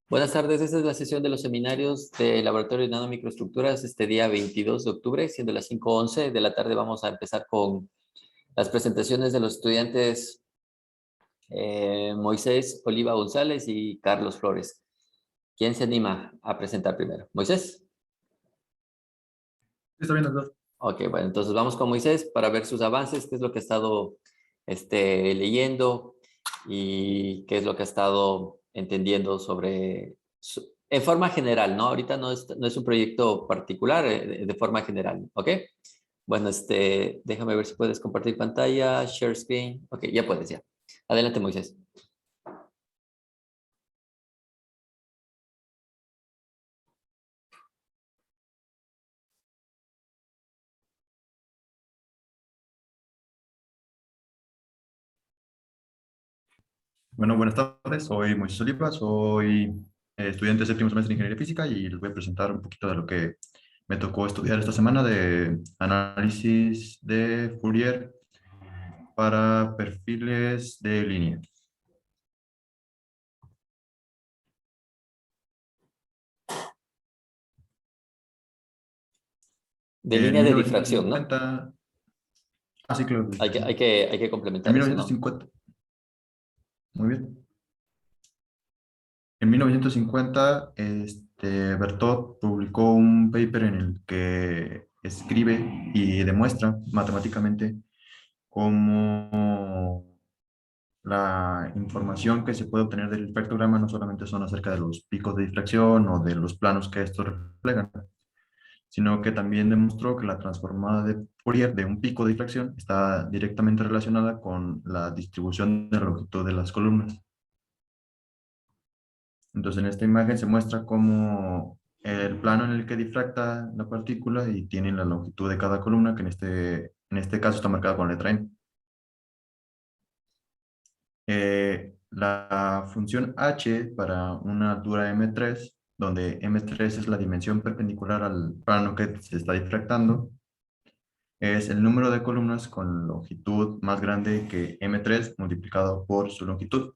Buenas tardes, esta es la sesión de los seminarios del Laboratorio de Nanomicroestructuras este día 22 de octubre, siendo las 5:11 de la tarde. Vamos a empezar con las presentaciones de los estudiantes Moisés Oliva González y Carlos Flores. ¿Quién se anima a presentar primero? ¿Moisés? Está bien, doctor. Ok, bueno, entonces vamos con Moisés para ver sus avances, qué es lo que ha estado leyendo y qué es lo que ha estado entendiendo sobre, en forma general, ¿no? Ahorita no es un proyecto particular, de forma general, ¿ok? Bueno, déjame ver si puedes compartir pantalla, share screen. Ok, ya puedes, ya. Adelante, Moisés. Bueno, buenas tardes. Soy Moisés Oliva, soy estudiante de séptimo semestre de Ingeniería Física y les voy a presentar un poquito de lo que me tocó estudiar esta semana de análisis de Fourier para perfiles de línea. De En línea de difracción, ¿no? 1950, sí, claro, Hay que en complementar eso, ¿no? 1950, muy bien. En 1950, Berthold publicó un paper en el que escribe y demuestra matemáticamente cómo la información que se puede obtener del espectrograma no solamente son acerca de los picos de difracción o de los planos que estos reflejan, sino que también demostró que la transformada de Fourier de un pico de difracción está directamente relacionada con la distribución de la longitud de las columnas. Entonces, en esta imagen se muestra cómo el plano en el que difracta la partícula y tiene la longitud de cada columna, que en este caso está marcada con letra M. La función h para una altura m3, donde m3 es la dimensión perpendicular al plano que se está difractando, es el número de columnas con longitud más grande que m3 multiplicado por su longitud.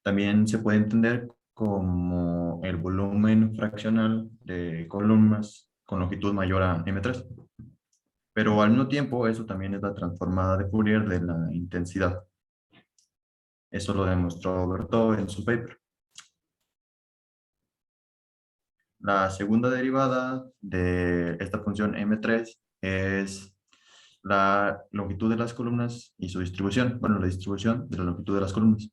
También se puede entender como el volumen fraccional de columnas con longitud mayor a m3. Pero al mismo tiempo, eso también es la transformada de Fourier de la intensidad. Eso lo demostró Berthold en su paper. La segunda derivada de esta función m3 es la longitud de las columnas y su distribución. Bueno, la distribución de la longitud de las columnas.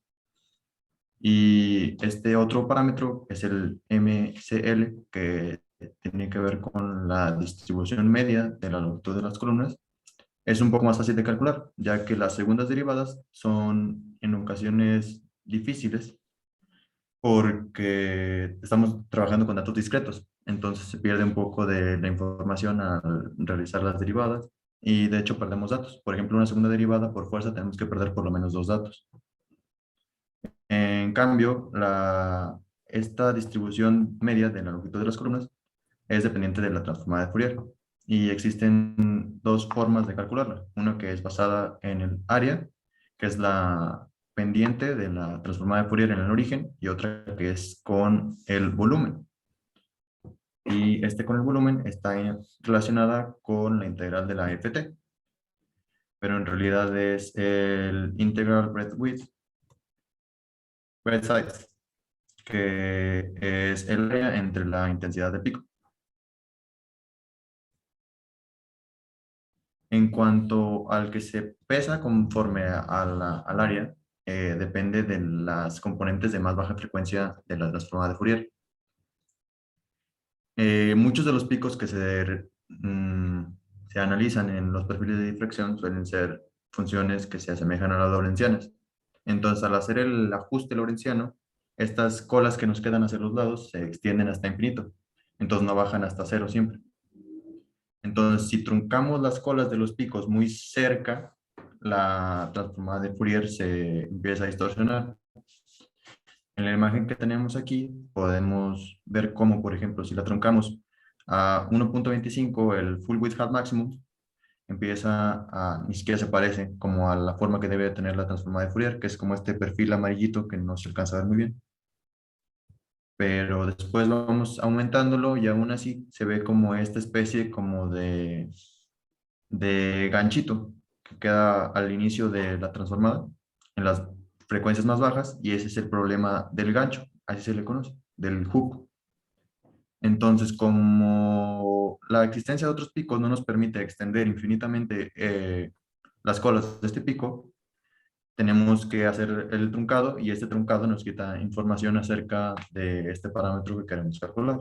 Y este otro parámetro es el MCL, que tiene que ver con la distribución media de la longitud de las columnas. Es un poco más fácil de calcular, ya que las segundas derivadas son en ocasiones difíciles porque estamos trabajando con datos discretos. Entonces se pierde un poco de la información al realizar las derivadas y de hecho perdemos datos. Por ejemplo, una segunda derivada por fuerza tenemos que perder por lo menos dos datos. En cambio, esta distribución media de la longitud de las columnas es dependiente de la transformada de Fourier. Y existen dos formas de calcularla. Una que es basada en el área, que es la pendiente de la transformada de Fourier en el origen, y otra que es con el volumen. Y con el volumen está relacionada con la integral de la ft, pero en realidad es el integral breadth size, que es el área entre la intensidad de pico. En cuanto al que se pesa conforme al área, depende de las componentes de más baja frecuencia de la transformada de Fourier. Muchos de los picos que se analizan en los perfiles de difracción suelen ser funciones que se asemejan a las lorentzianas. Entonces, al hacer el ajuste lorentziano, estas colas que nos quedan hacia los lados se extienden hasta infinito. Entonces, no bajan hasta cero siempre. Entonces, si truncamos las colas de los picos muy cerca, la transformada de Fourier se empieza a distorsionar. En la imagen que tenemos aquí, podemos ver cómo, por ejemplo, si la truncamos a 1.25, el full width hat maximum, ni siquiera se parece como a la forma que debe tener la transformada de Fourier, que es como este perfil amarillito que no se alcanza a ver muy bien. pero después vamos aumentándolo y aún así se ve como esta especie como de ganchito que queda al inicio de la transformada en las frecuencias más bajas, y ese es el problema del gancho, así se le conoce, del hook. Entonces, como la existencia de otros picos no nos permite extender infinitamente las colas de este pico, tenemos que hacer el truncado, y este truncado nos quita información acerca de este parámetro que queremos calcular.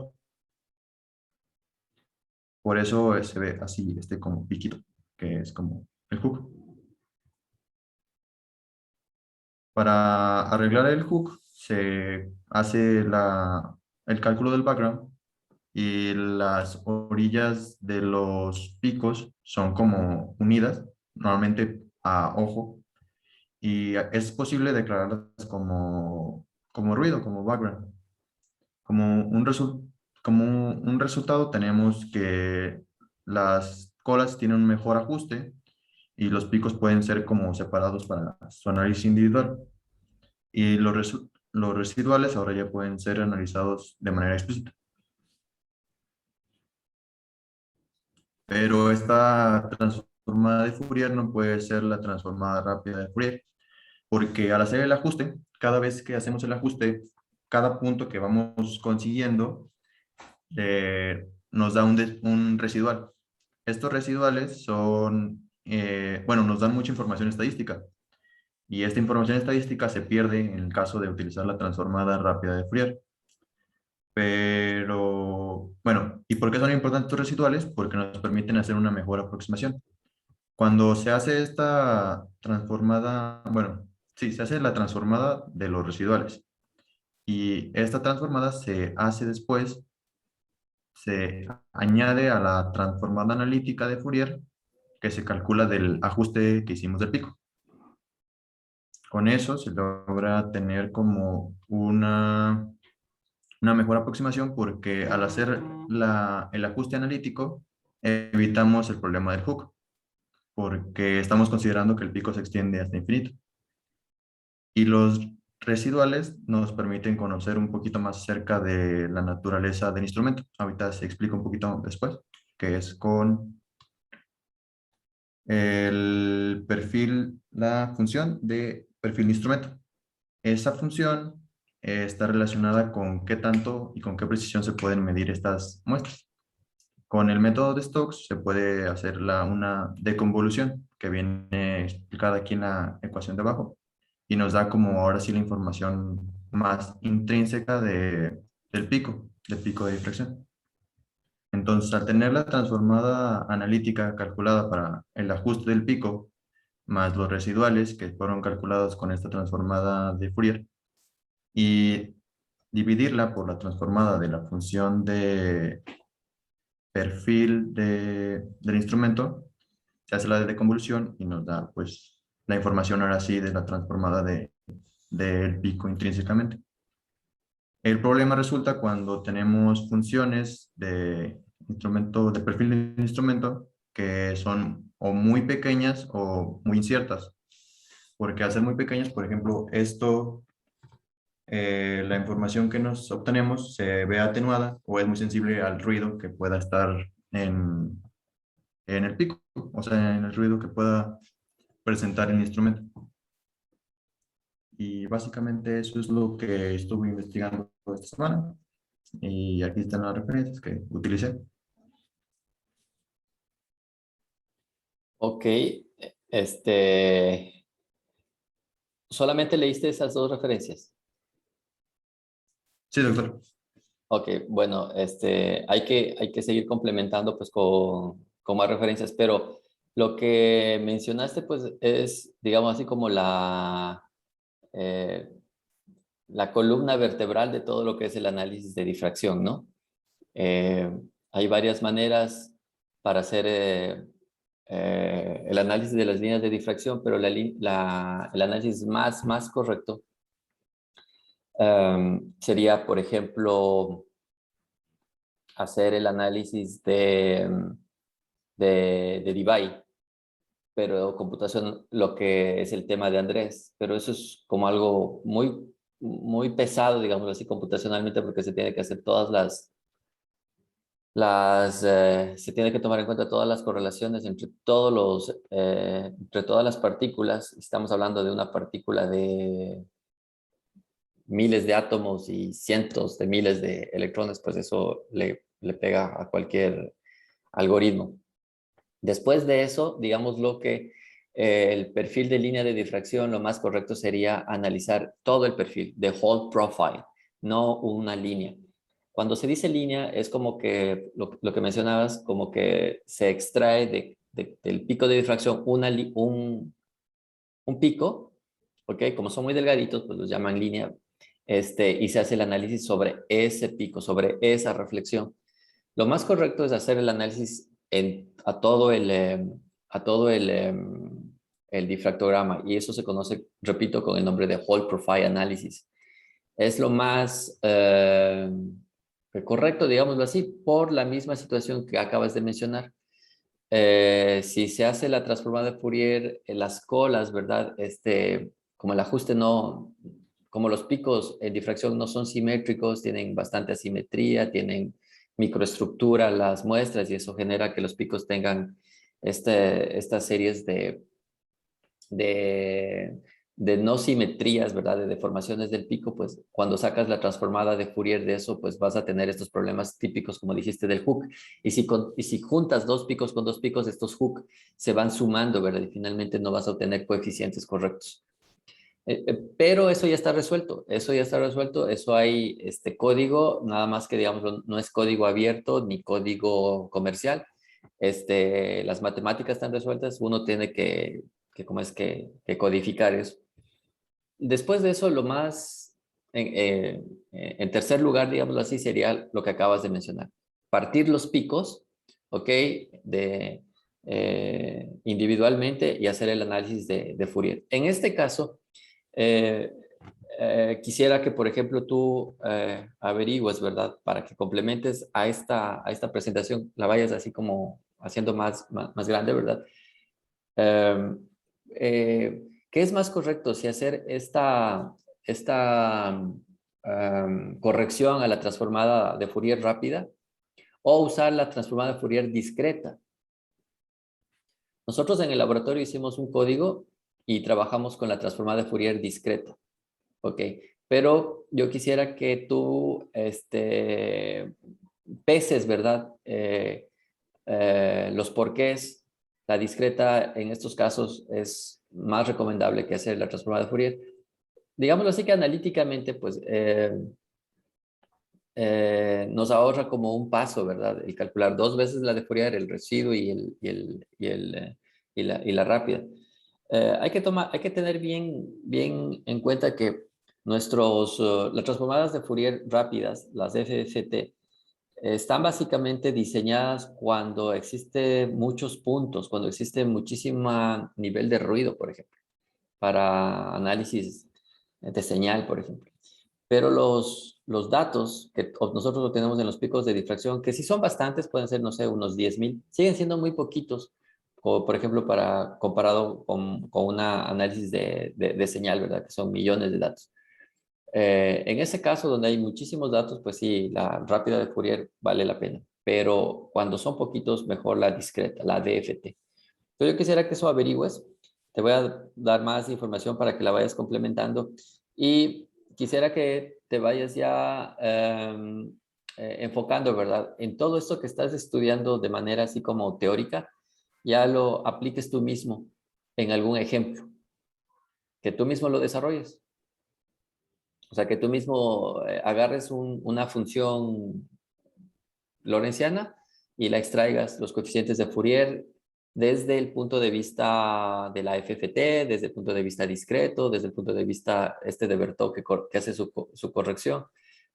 Por eso se ve así, este como piquito, que es como el hook. Para arreglar el hook se hace el cálculo del background, y las orillas de los picos son como unidas, normalmente a ojo, y es posible declararlas como ruido, como background. Como un resultado tenemos que las colas tienen un mejor ajuste y los picos pueden ser como separados para su análisis individual. Y los residuales ahora ya pueden ser analizados de manera explícita. Pero esta transformada de Fourier no puede ser la transformada rápida de Fourier, porque al hacer el ajuste, cada vez que hacemos el ajuste, cada punto que vamos consiguiendo nos da un residual. Estos residuales son, bueno, nos dan mucha información estadística, y esta información estadística se pierde en el caso de utilizar la transformada rápida de Fourier. Pero, bueno, ¿y por qué son importantes estos residuales? Porque nos permiten hacer una mejor aproximación. Cuando se hace esta transformada, bueno, sí, se hace la transformada de los residuales, y esta transformada se hace después, se añade a la transformada analítica de Fourier que se calcula del ajuste que hicimos del pico. Con eso se logra tener como una mejor aproximación, porque al hacer el ajuste analítico evitamos el problema del hook, porque estamos considerando que el pico se extiende hasta infinito. Y los residuales nos permiten conocer un poquito más acerca de la naturaleza del instrumento. Ahorita se explica un poquito después, que es con el perfil, la función de perfil de instrumento. Esa función está relacionada con qué tanto y con qué precisión se pueden medir estas muestras. Con el método de Stokes se puede hacer una deconvolución que viene explicada aquí en la ecuación de abajo, y nos da como ahora sí la información más intrínseca del pico de difracción. Entonces, al tener la transformada analítica calculada para el ajuste del pico, más los residuales que fueron calculados con esta transformada de Fourier, y dividirla por la transformada de la función de perfil del instrumento, se hace la deconvolución y nos da pues la información ahora sí de la transformada del pico intrínsecamente. El problema resulta cuando tenemos funciones de instrumento, de perfil de instrumento, que son o muy pequeñas o muy inciertas. Porque al ser muy pequeñas, por ejemplo, la información que nos obtenemos se ve atenuada o es muy sensible al ruido que pueda estar en el pico, o sea, en el ruido que pueda presentar el instrumento. Y básicamente eso es lo que estuve investigando esta semana. Y aquí están las referencias que utilicé. Ok, este, solamente leíste esas dos referencias. Sí, doctor. Ok, bueno, hay que seguir complementando pues con más referencias, pero lo que mencionaste pues es, digamos así, como eh, la columna vertebral de todo lo que es el análisis de difracción, ¿no? Eh, Hay varias maneras para hacer el análisis de las líneas de difracción, pero el análisis más correcto sería, por ejemplo, hacer el análisis de Debye, pero computación, lo que es el tema de Andrés, pero eso es como algo muy muy pesado, digamos así, computacionalmente, porque se tiene que hacer todas se tiene que tomar en cuenta todas las correlaciones entre todas las partículas. Estamos hablando de una partícula de miles de átomos y cientos de miles de electrones, pues eso le pega a cualquier algoritmo. Después de eso, digamos lo que el perfil de línea de difracción, lo más correcto sería analizar todo el perfil, the whole profile, no una línea. Cuando se dice línea, es como que lo que mencionabas, como que se extrae del pico de difracción un pico, ¿ok? Como son muy delgaditos, pues los llaman línea, y se hace el análisis sobre ese pico, sobre esa reflexión. Lo más correcto es hacer el análisis a todo el difractograma, y eso se conoce, repito, con el nombre de Whole Profile Analysis. Es lo más correcto, digámoslo así, por la misma situación que acabas de mencionar. Si se hace la transformada de Fourier, las colas, ¿verdad? Como el ajuste no, como los picos en difracción no son simétricos, tienen bastante asimetría, tienen microestructura las muestras, y eso genera que los picos tengan estas series de, de no simetrías, ¿verdad? De deformaciones del pico. Pues cuando sacas la transformada de Fourier de eso, pues vas a tener estos problemas típicos, como dijiste, del hook. Y si juntas dos picos con dos picos, estos hook se van sumando, ¿verdad? Y finalmente no vas a obtener coeficientes correctos. Pero eso ya está resuelto, eso hay código, nada más que, digamos, no es código abierto ni código comercial. Las matemáticas están resueltas, uno tiene que codificar eso. Después de eso, en tercer lugar, digámoslo así, sería lo que acabas de mencionar. Partir los picos, ¿ok? Individualmente, y hacer el análisis de Fourier. En este caso, eh, quisiera que, por ejemplo, tú averigües, ¿verdad? Para que complementes a esta presentación, la vayas así como haciendo más grande, ¿verdad? Eh, ¿Qué es más correcto? Si hacer esta corrección a la transformada de Fourier rápida, o usar la transformada de Fourier discreta. Nosotros en el laboratorio hicimos un código y trabajamos con la transformada de Fourier discreta. Ok, pero yo quisiera que tú peses, ¿verdad? Los porqués. La discreta en estos casos es más recomendable que hacer la transformada de Fourier. Digámoslo así, que analíticamente, pues, nos ahorra como un paso, ¿verdad? El calcular dos veces la de Fourier, el residuo y la rápida. Hay que tener bien en cuenta que las transformadas de Fourier rápidas, las FFT, están básicamente diseñadas cuando existe muchos puntos, cuando existe muchísimo nivel de ruido, por ejemplo, para análisis de señal, por ejemplo. Pero los datos que nosotros obtenemos en los picos de difracción, que sí son bastantes, pueden ser, no sé, unos 10,000, siguen siendo muy poquitos, como por ejemplo comparado con un análisis de señal, ¿verdad? Que son millones de datos. En ese caso, donde hay muchísimos datos, pues sí, la rápida de Fourier vale la pena. Pero cuando son poquitos, mejor la discreta, la DFT. Entonces yo quisiera que eso averigües. Te voy a dar más información para que la vayas complementando. Y quisiera que te vayas ya enfocando, ¿verdad? En todo esto que estás estudiando de manera así como teórica, ya lo apliques tú mismo en algún ejemplo, que tú mismo lo desarrolles. O sea, que tú mismo agarres una función lorentziana y la extraigas los coeficientes de Fourier desde el punto de vista de la FFT, desde el punto de vista discreto, desde el punto de vista de Berthaud que hace su corrección,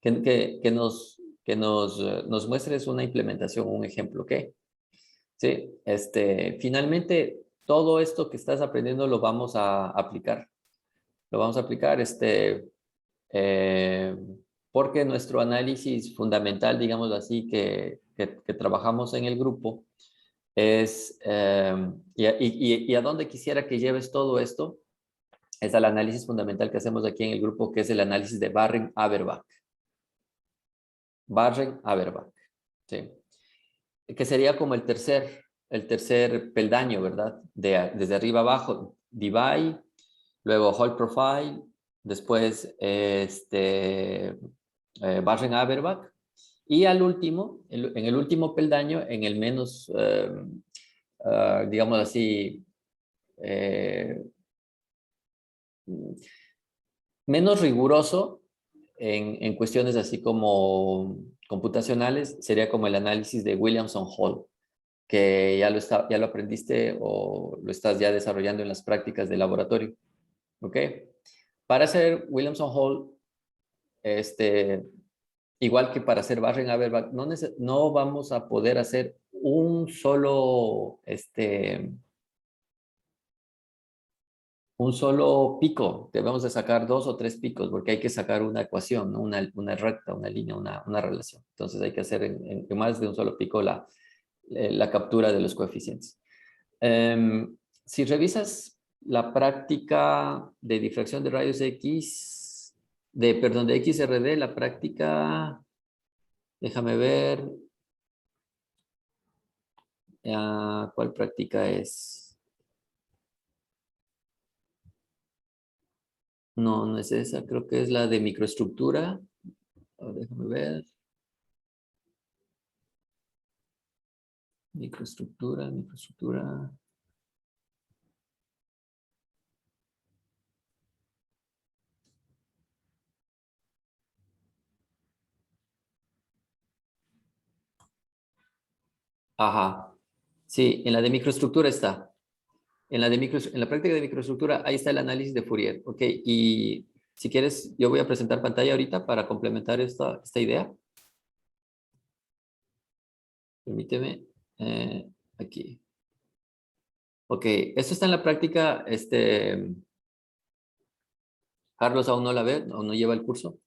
que nos muestres una implementación, un ejemplo, ¿ok? Sí, finalmente todo esto que estás aprendiendo lo vamos a aplicar. Lo vamos a aplicar, eh, porque nuestro análisis fundamental, digamos así, que trabajamos en el grupo, y a dónde quisiera que lleves todo esto, es el análisis fundamental que hacemos aquí en el grupo, que es el análisis de Barren-Averbach. Barren-Averbach, ¿sí? Que sería como el tercer peldaño, ¿verdad? Desde arriba abajo, Debye, luego Hall Profile, después Barren-Averbach, y al último, en el último peldaño, en el menos, digamos así, eh, menos riguroso en cuestiones así como computacionales, sería como el análisis de Williamson-Hall, que ya lo aprendiste o lo estás ya desarrollando en las prácticas de laboratorio. ¿Ok? Para hacer Williamson-Hall, igual que para hacer Barren-Averbach, no vamos a poder hacer un solo pico. Debemos de sacar 2 o 3 picos porque hay que sacar una ecuación, ¿no? Una recta, una línea, una relación. Entonces hay que hacer en más de un solo pico la captura de los coeficientes. Si revisas la práctica de difracción de rayos X, perdón, de XRD, la práctica, déjame ver, ¿cuál práctica es? No, no es esa, creo que es la de microestructura. Déjame ver. Microestructura. Ajá. Sí, en la de microestructura está. En la práctica de microestructura, ahí está el análisis de Fourier. Ok, y si quieres, yo voy a presentar pantalla ahorita para complementar esta idea. Permíteme. Aquí. Ok, esto está en la práctica. Carlos aún no la ve, aún no lleva el curso.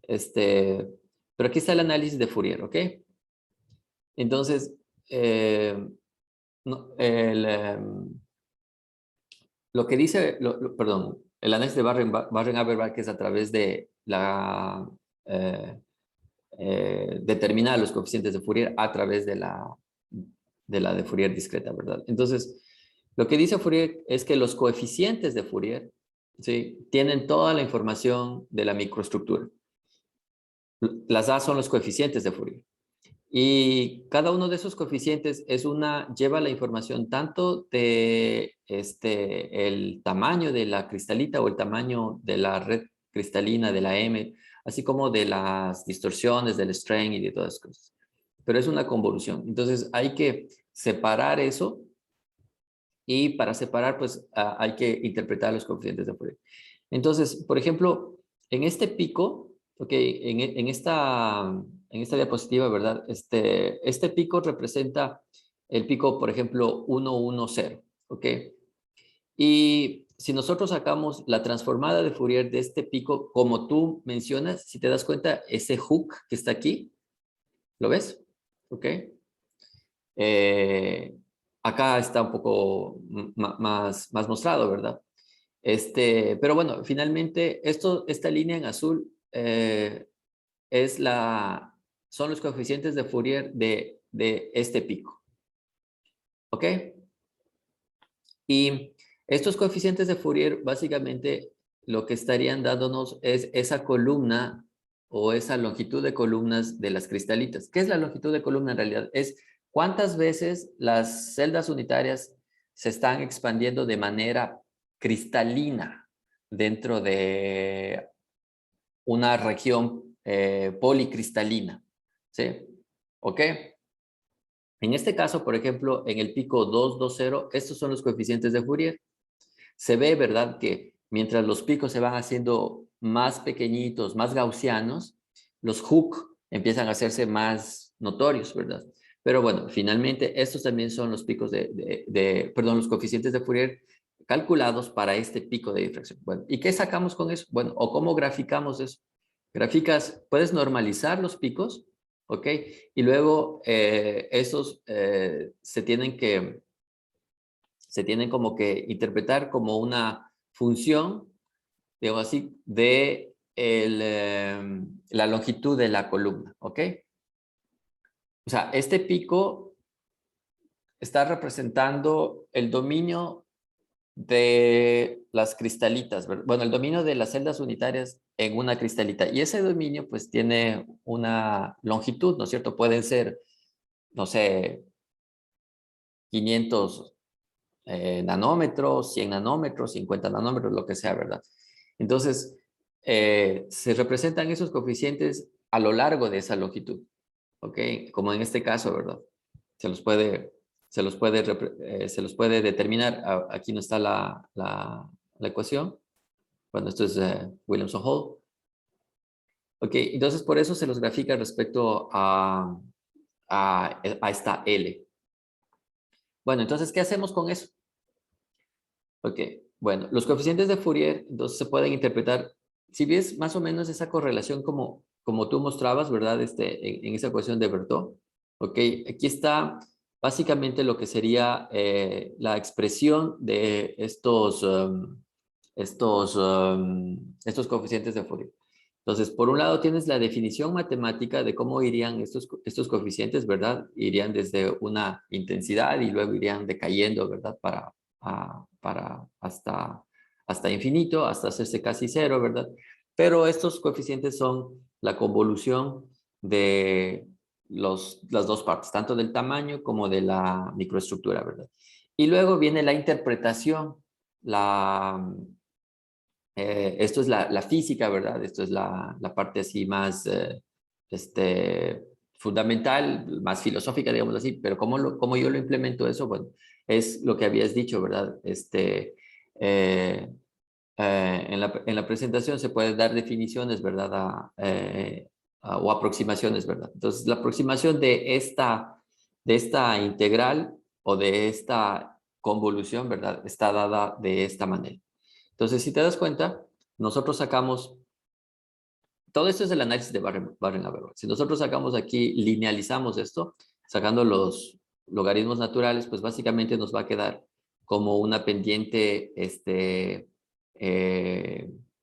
Pero aquí está el análisis de Fourier, ¿ok? Entonces, eh, no, lo que dice, perdón, el análisis de Barren-Averbach es a través de determinar los coeficientes de Fourier a través de Fourier discreta, ¿verdad? Entonces, lo que dice Fourier es que los coeficientes de Fourier, ¿sí?, tienen toda la información de la microestructura. Las A son los coeficientes de Fourier. Y cada uno de esos coeficientes lleva la información tanto de el tamaño de la cristalita o el tamaño de la red cristalina de la M, así como de las distorsiones, del strain y de todas esas cosas. Pero es una convolución. Entonces hay que separar eso y para separar pues hay que interpretar los coeficientes de Fourier. Entonces, por ejemplo, en este pico, ok, en esta diapositiva, ¿verdad? Este pico representa el pico, por ejemplo, 110, ¿ok? Y si nosotros sacamos la transformada de Fourier de este pico, como tú mencionas, si te das cuenta, ese hook que está aquí, ¿lo ves? ¿Ok? Acá está un poco más mostrado, ¿verdad? Pero bueno, finalmente, esta línea en azul son los coeficientes de Fourier de este pico. ¿Ok? Y estos coeficientes de Fourier, básicamente, lo que estarían dándonos es esa columna o esa longitud de columnas de las cristalitas. ¿Qué es la longitud de columna en realidad? Es cuántas veces las celdas unitarias se están expandiendo de manera cristalina dentro de una región policristalina. ¿Sí? ¿Ok? En este caso, por ejemplo, en el pico 220, estos son los coeficientes de Fourier. Se ve, ¿verdad?, que mientras los picos se van haciendo más pequeñitos, más gaussianos, los hook empiezan a hacerse más notorios, ¿verdad? Pero bueno, finalmente estos también son los picos perdón, los coeficientes de Fourier calculados para este pico de difracción. Bueno, ¿y qué sacamos con eso? Bueno, o cómo graficamos eso. Puedes normalizar los picos, ¿ok? Y luego esos se tienen como que interpretar como una función, digamos así, de la longitud de la columna, ¿ok? O sea, este pico está representando el dominio de las cristalitas, ¿verdad? Bueno, el dominio de las celdas unitarias en una cristalita. Y ese dominio pues tiene una longitud, ¿no es cierto? Pueden ser, no sé, 500 nanómetros, 100 nanómetros, 50 nanómetros, lo que sea, ¿verdad? Entonces, se representan esos coeficientes a lo largo de esa longitud, ¿ok? Como en este caso, ¿verdad? Se los puede, se los puede determinar. Aquí no está la ecuación. Bueno, esto es Williamson-Hall. Ok, entonces por eso se los grafica respecto a esta L. Bueno, entonces, ¿qué hacemos con eso? Ok, bueno, los coeficientes de Fourier entonces se pueden interpretar, si ves más o menos esa correlación como tú mostrabas, ¿verdad? En esa ecuación de Berthaud. Ok, aquí está básicamente lo que sería la expresión de estos coeficientes de Fourier. Entonces, por un lado tienes la definición matemática de cómo irían estos coeficientes, ¿verdad? Irían desde una intensidad y luego irían decayendo, ¿verdad? Hasta infinito, hasta hacerse casi cero, ¿verdad? Pero estos coeficientes son la convolución de las dos partes, tanto del tamaño como de la microestructura, ¿verdad? Y luego viene la interpretación, esto es la física, ¿verdad? Esto es la parte así más fundamental, más filosófica, digamos así, pero ¿cómo yo lo implemento eso? Bueno, es lo que habías dicho, ¿verdad? Eh, en la presentación se pueden dar definiciones, ¿verdad? O aproximaciones, ¿verdad? Entonces, la aproximación de esta integral o de esta convolución, ¿verdad? Está dada de esta manera. Entonces, si te das cuenta, nosotros sacamos, todo esto es el análisis de Barren-Havergal. Si nosotros sacamos aquí, linealizamos esto, sacando los logaritmos naturales, pues básicamente nos va a quedar como una pendiente,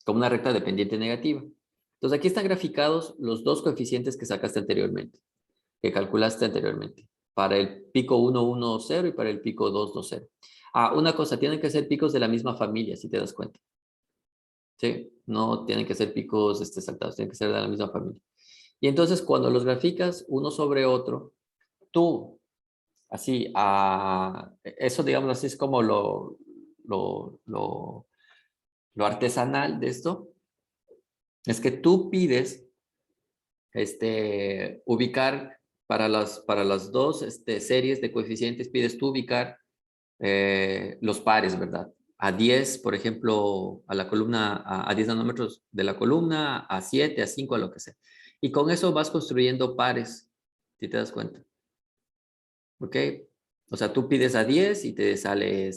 como una recta de pendiente negativa. Entonces, aquí están graficados los dos coeficientes que sacaste anteriormente, que calculaste anteriormente, para el pico 1, 1, 0 y para el pico 2, 2, 0. Ah, una cosa, tienen que ser picos de la misma familia, si te das cuenta. ¿Sí? No tienen que ser picos saltados, tienen que ser de la misma familia. Y entonces cuando los graficas uno sobre otro, tú, así, eso digamos así es como lo, lo, lo artesanal de esto, es que tú pides ubicar para las dos series de coeficientes, pides tú ubicar los pares, ¿verdad? A 10, por ejemplo, a la columna, a 10 nanómetros de la columna, a 7, a 5, a lo que sea. Y con eso vas construyendo pares, si te das cuenta. ¿Ok? O sea, tú pides a 10 y te sale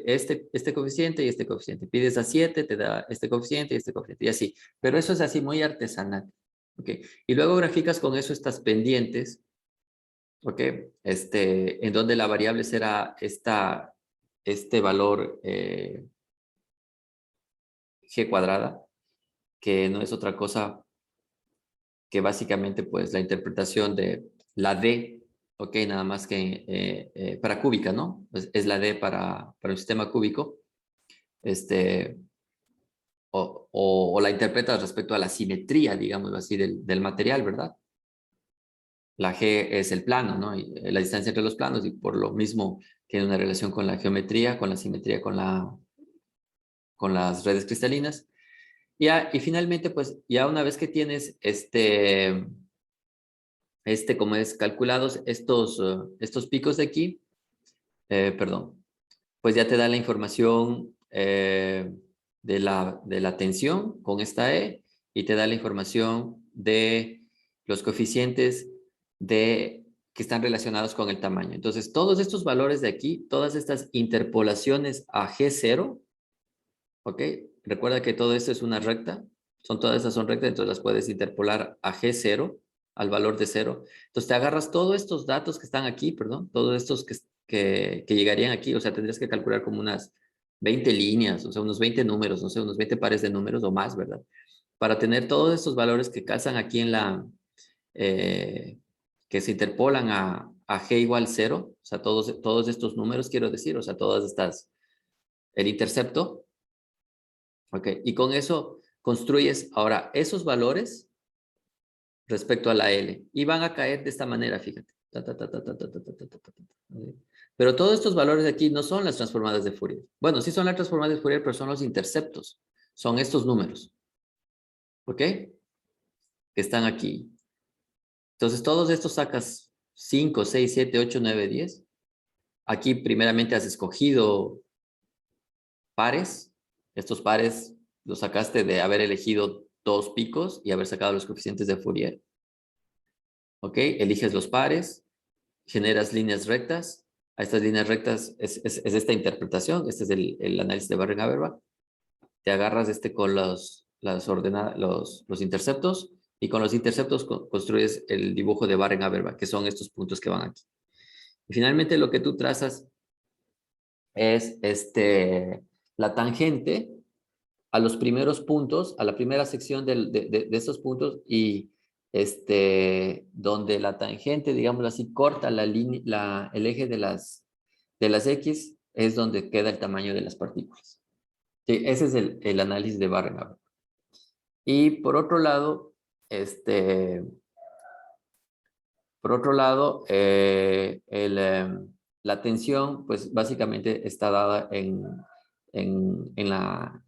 este coeficiente y este coeficiente. Pides a 7, te da este coeficiente y este coeficiente, y así. Pero eso es así muy artesanal. ¿Ok? Y luego graficas con eso estas pendientes, ¿ok? En donde la variable será este valor g cuadrada, que no es otra cosa que básicamente pues la interpretación de la d, ¿ok? Nada más que para cúbica, ¿no? Es la d para un sistema cúbico, o la interpretas respecto a la simetría, digamos así, del material, ¿verdad? La g es el plano, ¿no? Y, la distancia entre los planos, y por lo mismo tiene una relación con la geometría, con la simetría, con las redes cristalinas. Y finalmente, pues, ya una vez que tienes como es calculados estos picos de aquí, perdón, pues ya te da la información de la tensión con esta E, y te da la información de los coeficientes que están relacionados con el tamaño. Entonces, todos estos valores de aquí, todas estas interpolaciones a G0, ¿ok? Recuerda que todo esto es una recta, todas estas son rectas, entonces las puedes interpolar a G0, al valor de 0. Entonces te agarras todos estos datos que están aquí, perdón, todos estos que llegarían aquí, o sea, tendrías que calcular como unas 20 líneas, o sea, unos 20 números, no sé, unos 20 pares de números o más, ¿verdad? Para tener todos estos valores que calzan aquí en que se interpolan a g igual 0, o sea, todos estos números, quiero decir, o sea, todas estas, el intercepto, ¿ok? Y con eso construyes ahora esos valores respecto a la L. Y van a caer de esta manera, fíjate. Ta, ta, ta, ta, ta, ta, ta, ta, ta, ta, ta, ta. Pero todos estos valores de aquí no son las transformadas de Fourier. Bueno, sí son las transformadas de Fourier, pero son los interceptos. Son estos números. ¿Ok? Que están aquí. Entonces, todos estos sacas 5, 6, 7, 8, 9, 10. Aquí primeramente has escogido pares. Estos pares los sacaste de haber elegido dos picos y haber sacado los coeficientes de Fourier. ¿Ok? Eliges los pares, generas líneas rectas. A estas líneas rectas es esta interpretación. Este es el análisis de Barren-Habermas. Te agarras con los interceptos y con los interceptos construyes el dibujo de Barren-Habermas, que son estos puntos que van aquí. Y finalmente lo que tú trazas es la tangente a los primeros puntos, a la primera sección de estos puntos y donde la tangente, digamos así, corta el eje de las X, es donde queda el tamaño de las partículas. Sí, ese es el análisis de Barren-Habermas. Y por otro lado, la tensión, pues básicamente está dada en la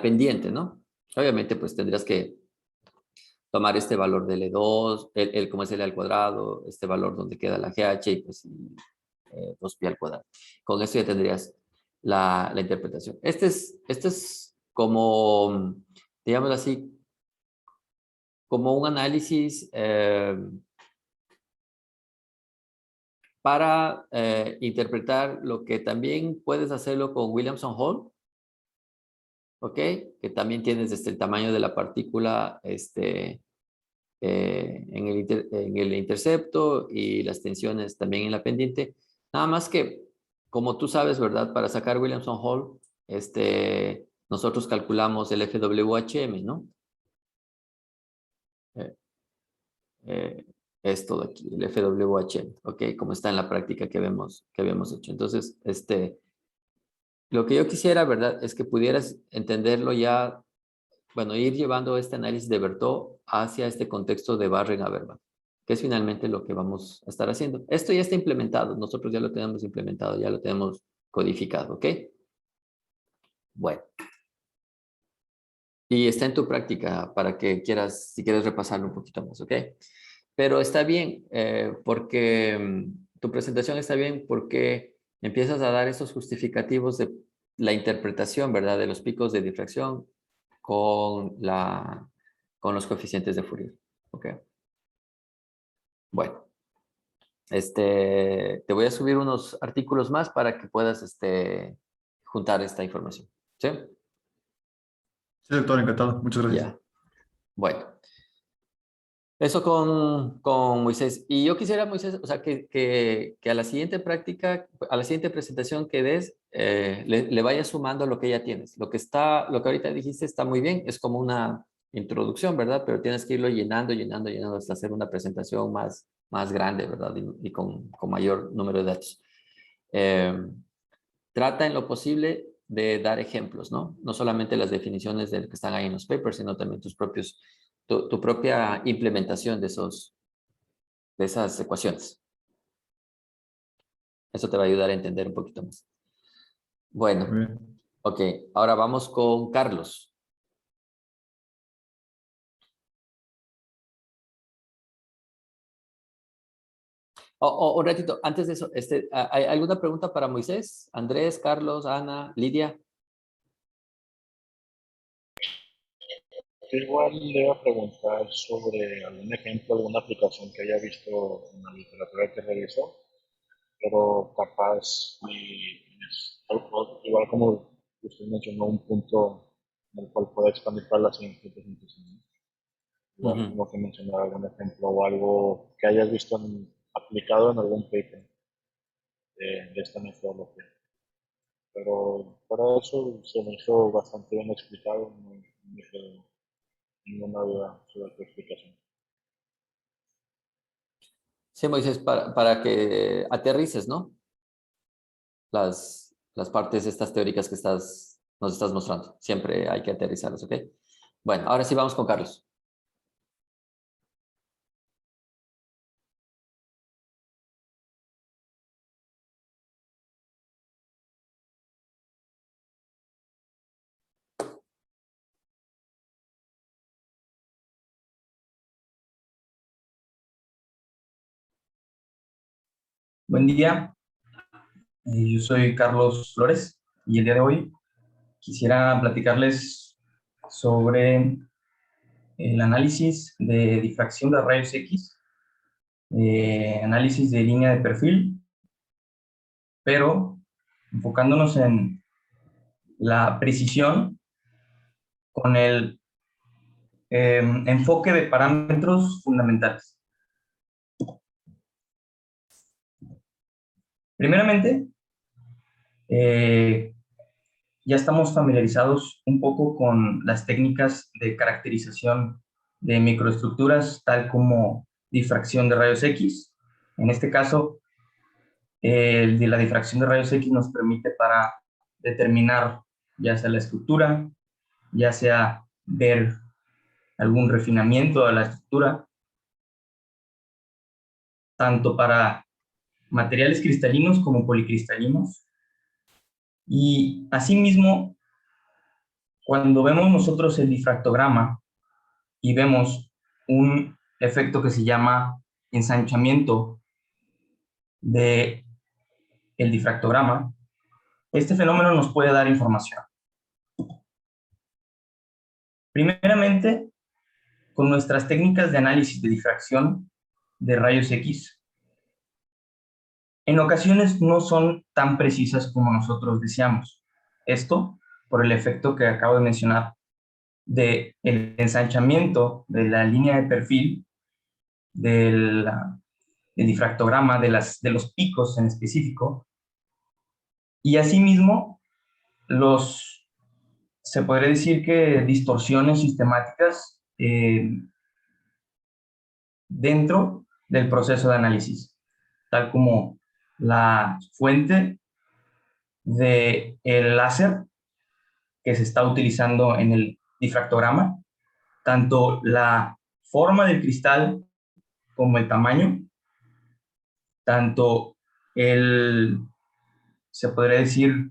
pendiente, ¿no? Obviamente, pues tendrías que tomar este valor del E2, como es el al cuadrado, este valor donde queda la GH y pues 2pi al cuadrado. Con esto ya tendrías la interpretación. Este es como, digamos así, como un análisis para interpretar lo que también puedes hacerlo con Williamson-Hall, ¿ok? Que también tienes el tamaño de la partícula en el intercepto y las tensiones también en la pendiente. Nada más que, como tú sabes, ¿verdad? Para sacar Williamson-Hall, nosotros calculamos el FWHM, ¿no? Eh, eh, esto de aquí, el FWHM, ¿ok? Como está en la práctica que habíamos hecho. Entonces, lo que yo quisiera, ¿verdad? Es que pudieras entenderlo ya, bueno, ir llevando este análisis de Berthaud hacia este contexto de Barren-Habermas, que es finalmente lo que vamos a estar haciendo. Esto ya está implementado, nosotros ya lo tenemos implementado, ya lo tenemos codificado, ¿ok? Bueno, y está en tu práctica para que si quieres repasarlo un poquito más, ¿ok? Pero está bien, porque tu presentación está bien porque empiezas a dar esos justificativos de la interpretación, ¿verdad? De los picos de difracción con los coeficientes de Fourier. ¿Ok? Bueno, te voy a subir unos artículos más para que puedas juntar esta información. ¿Sí? Sí, doctor, encantado. Muchas gracias. Ya. Bueno. Eso con Moisés. Y yo quisiera, Moisés, o sea, que a la siguiente práctica, a la siguiente presentación que des, le vayas sumando lo que ya tienes. Lo que ahorita dijiste está muy bien, es como una introducción, ¿verdad? Pero tienes que irlo llenando, llenando, llenando hasta hacer una presentación más grande, ¿verdad? Y con mayor número de datos. Eh, Trata en lo posible de dar ejemplos, ¿no? No solamente las definiciones que están ahí en los papers, sino también tu propia implementación de esas ecuaciones. Eso te va a ayudar a entender un poquito más. Muy Bueno, bien. ok, ahora vamos con Carlos. Un ratito, antes de eso, ¿hay alguna pregunta para Moisés? Andrés, Carlos, Ana, Lidia. Yo igual le iba a preguntar sobre algún ejemplo, alguna aplicación que haya visto en la literatura que revisó, pero capaz, igual como usted mencionó, un punto en el cual pueda expandir para la siguiente presentación, ¿no? Igual Ujú. como que mencionar algún ejemplo o algo que hayas visto aplicado en algún paper de esta metodología. pero para eso se me hizo bastante bien explicado, no me quedó ninguna duda sobre tu explicación. Sí, Moisés, para que aterrices, ¿no? Las partes estas teóricas que nos estás mostrando. Siempre hay que aterrizarlas, ¿ok? Bueno, ahora sí vamos con Carlos. Buen día, yo soy Carlos Flores y el día de hoy quisiera platicarles sobre el análisis de difracción de rayos X, análisis de línea de perfil, pero enfocándonos en la precisión con el enfoque de parámetros fundamentales. Primeramente, ya estamos familiarizados un poco con las técnicas de caracterización de microestructuras, tal como difracción de rayos X. En este caso, el de la difracción de rayos X nos permite para determinar ya sea la estructura, ya sea ver algún refinamiento de la estructura, tanto para materiales cristalinos como policristalinos. Y asimismo, cuando vemos nosotros el difractograma y vemos un efecto que se llama ensanchamiento de el difractograma, este fenómeno nos puede dar información. Primeramente, con nuestras técnicas de análisis de difracción de rayos X, en ocasiones no son tan precisas como nosotros deseamos. Esto por el efecto que acabo de mencionar de el ensanchamiento de la línea de perfil del difractograma, de los picos en específico, y asimismo se podría decir que distorsiones sistemáticas dentro del proceso de análisis, tal como la fuente del láser que se está utilizando en el difractograma, tanto la forma del cristal como el tamaño, tanto se podría decir,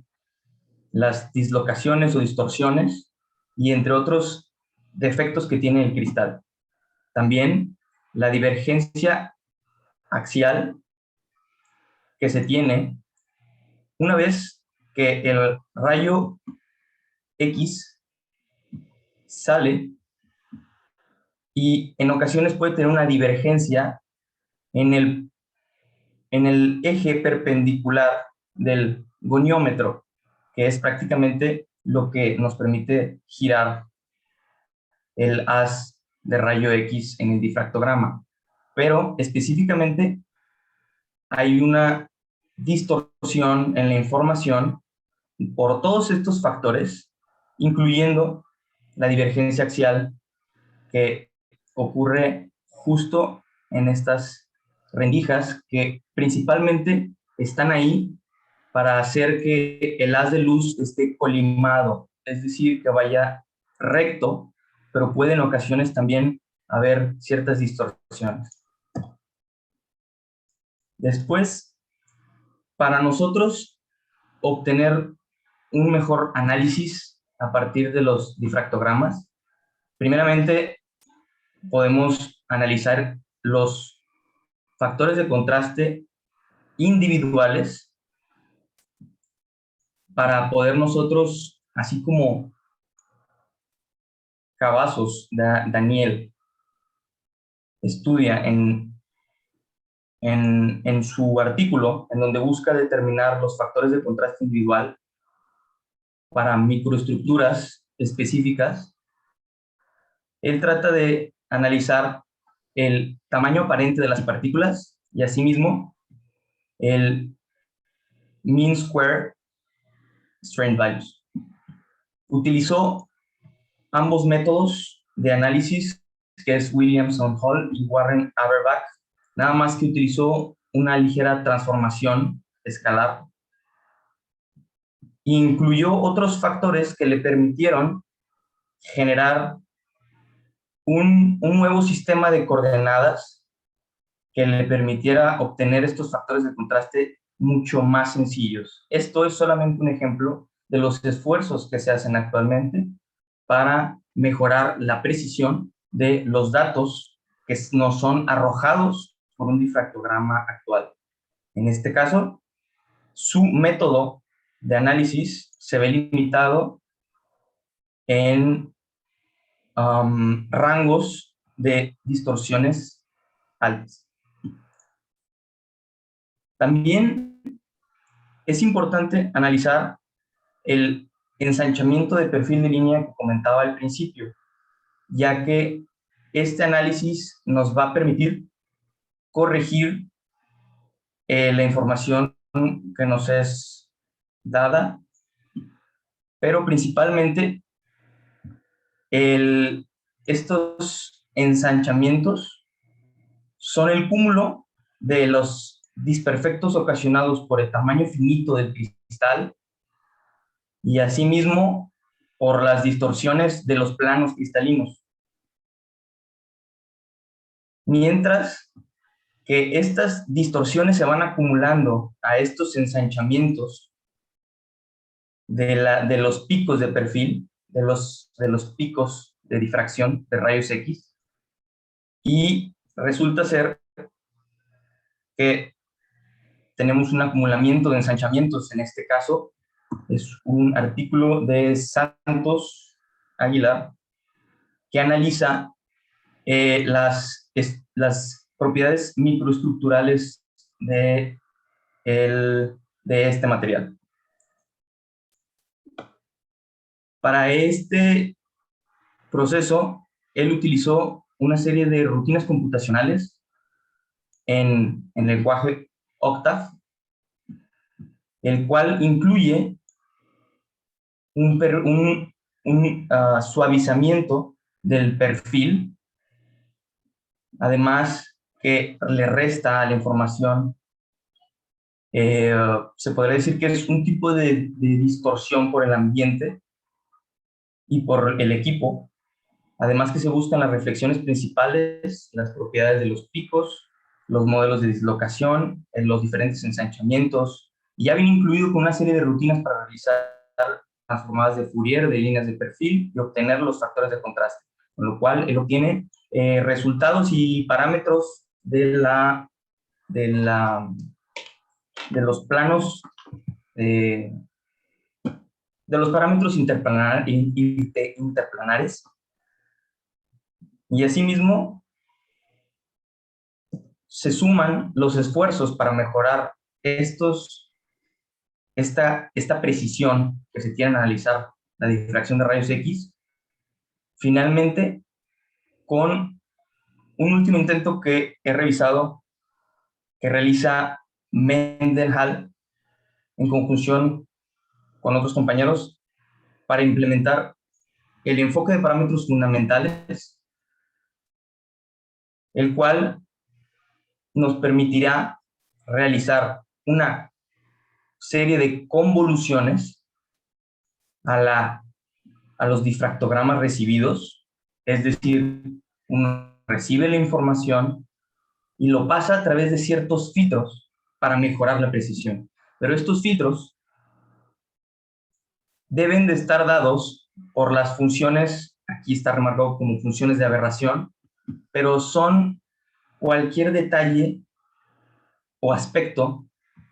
las dislocaciones o distorsiones y entre otros defectos que tiene el cristal. También la divergencia axial que se tiene una vez que el rayo X sale, y en ocasiones puede tener una divergencia en el eje perpendicular del goniómetro, que es prácticamente lo que nos permite girar el haz de rayo X en el difractograma. Pero específicamente hay una distorsión en la información por todos estos factores, incluyendo la divergencia axial que ocurre justo en estas rendijas que principalmente están ahí para hacer que el haz de luz esté colimado, es decir, que vaya recto, pero puede en ocasiones también haber ciertas distorsiones. Después, para nosotros obtener un mejor análisis a partir de los difractogramas, primeramente podemos analizar los factores de contraste individuales para poder nosotros, así como Cavazos, Daniel, estudia en su artículo, en donde busca determinar los factores de contraste individual para microestructuras específicas. Él trata de analizar el tamaño aparente de las partículas y asimismo el mean square strength values. Utilizó ambos métodos de análisis, que es Williamson Hall y Warren Averbach, nada más que utilizó una ligera transformación escalar. Incluyó otros factores que le permitieron generar un nuevo sistema de coordenadas que le permitiera obtener estos factores de contraste mucho más sencillos. Esto es solamente un ejemplo de los esfuerzos que se hacen actualmente para mejorar la precisión de los datos que nos son arrojados por un difractograma actual. En este caso, su método de análisis se ve limitado en rangos de distorsiones altas. También es importante analizar el ensanchamiento de perfil de línea que comentaba al principio, ya que este análisis nos va a permitir corregir la información que nos es dada, pero principalmente estos ensanchamientos son el cúmulo de los disperfectos ocasionados por el tamaño finito del cristal y asimismo por las distorsiones de los planos cristalinos. Mientras que estas distorsiones se van acumulando a estos ensanchamientos de los picos de perfil, de los picos de difracción de rayos X, y resulta ser que tenemos un acumulamiento de ensanchamientos. En este caso es un artículo de Santos Aguilar que analiza las propiedades microestructurales de este material. Para este proceso, él utilizó una serie de rutinas computacionales en lenguaje Octave, el cual incluye un suavizamiento del perfil, además que le resta a la información. Se podría decir que es un tipo de distorsión por el ambiente y por el equipo, además que se buscan las reflexiones principales, las propiedades de los picos, los modelos de dislocación, los diferentes ensanchamientos, y ya viene incluido con una serie de rutinas para realizar transformadas de Fourier, de líneas de perfil, y obtener los factores de contraste, con lo cual él obtiene resultados y parámetros de los planos, de los parámetros interplanares, y asimismo se suman los esfuerzos para mejorar esta precisión que se tiene en analizar la difracción de rayos X, finalmente con un último intento que he revisado, que realiza Mendenhall en conjunción con otros compañeros para implementar el enfoque de parámetros fundamentales, el cual nos permitirá realizar una serie de convoluciones a los difractogramas recibidos, es decir, uno recibe la información y lo pasa a través de ciertos filtros para mejorar la precisión. Pero estos filtros deben de estar dados por las funciones, aquí está remarcado como funciones de aberración, pero son cualquier detalle o aspecto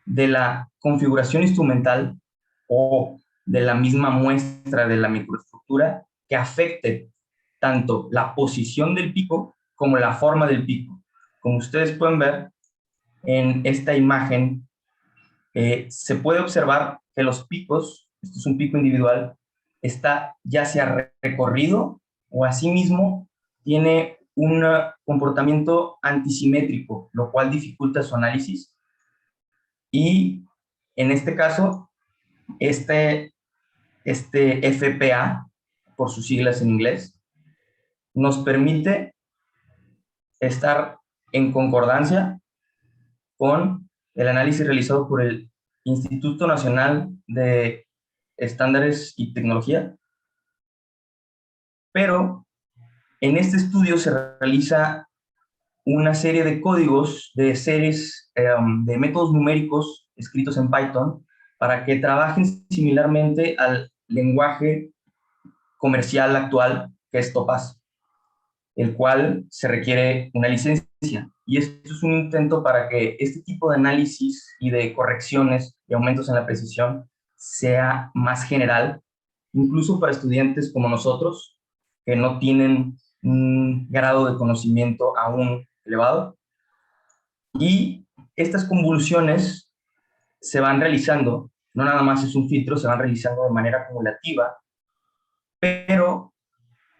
de la configuración instrumental o de la misma muestra de la microestructura que afecte tanto la posición del pico como la forma del pico. Como ustedes pueden ver en esta imagen, se puede observar que los picos, esto es un pico individual, está ya sea recorrido o asimismo tiene un comportamiento antisimétrico, lo cual dificulta su análisis. Y en este caso, este este FPA, por sus siglas en inglés, nos permite estar en concordancia con el análisis realizado por el Instituto Nacional de Estándares y Tecnología, pero en este estudio se realiza una serie de códigos de series de métodos numéricos escritos en Python para que trabajen similarmente al lenguaje comercial actual que es Topaz, el cual se requiere una licencia. Y esto es un intento para que este tipo de análisis y de correcciones y aumentos en la precisión sea más general, incluso para estudiantes como nosotros, que no tienen un grado de conocimiento aún elevado. Y estas convoluciones se van realizando, no nada más es un filtro, se van realizando de manera acumulativa, pero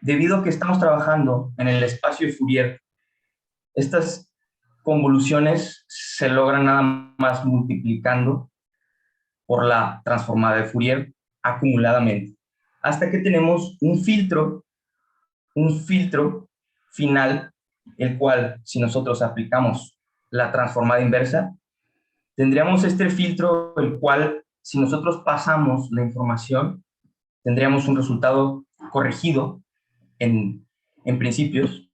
debido a que estamos trabajando en el espacio de Fourier, estas convoluciones se logran nada más multiplicando por la transformada de Fourier acumuladamente, hasta que tenemos un filtro final, el cual, si nosotros aplicamos la transformada inversa, tendríamos este filtro, el cual, si nosotros pasamos la información, tendríamos un resultado corregido en principios,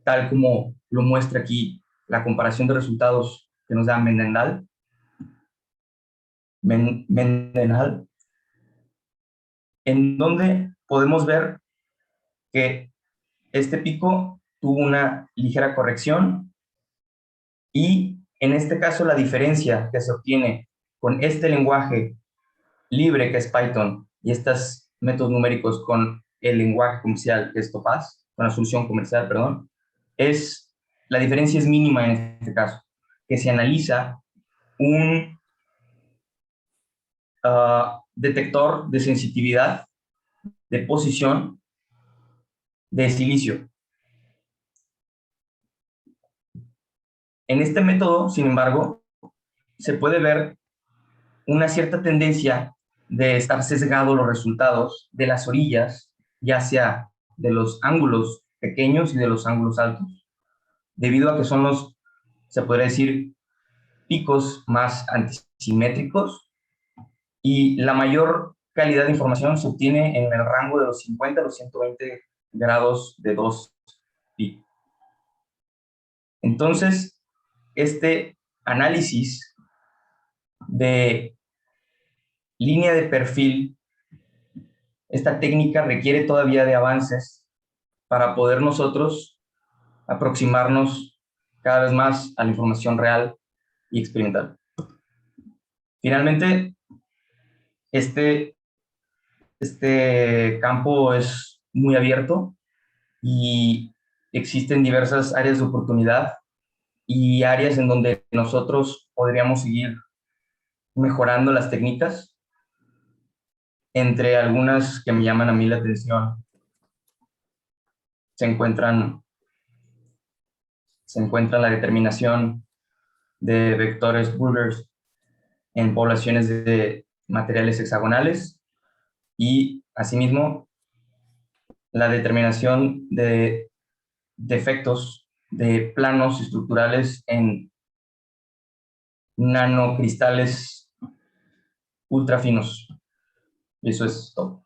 tal como lo muestra aquí la comparación de resultados que nos da Mendenhall, en donde podemos ver que este pico tuvo una ligera corrección y en este caso la diferencia que se obtiene con este lenguaje libre que es Python y estos métodos numéricos con el lenguaje comercial que es Topaz, con la solución comercial, perdón, la diferencia es mínima en este caso, que se analiza un detector de sensitividad de posición de silicio. En este método, sin embargo, se puede ver una cierta tendencia de estar sesgados los resultados de las orillas, ya sea de los ángulos pequeños y de los ángulos altos, debido a que son los, se podría decir, picos más antisimétricos y la mayor calidad de información se obtiene en el rango de los 50 a los 120 grados de 2 pi. Entonces, este análisis de línea de perfil, esta técnica requiere todavía de avances para poder nosotros aproximarnos cada vez más a la información real y experimental. Finalmente, este campo es muy abierto y existen diversas áreas de oportunidad y áreas en donde nosotros podríamos seguir mejorando las técnicas. Entre algunas que me llaman a mí la atención se encuentran la determinación de vectores Burgers en poblaciones de materiales hexagonales y, asimismo, la determinación de defectos de planos estructurales en nanocristales ultra finos. Y eso es todo.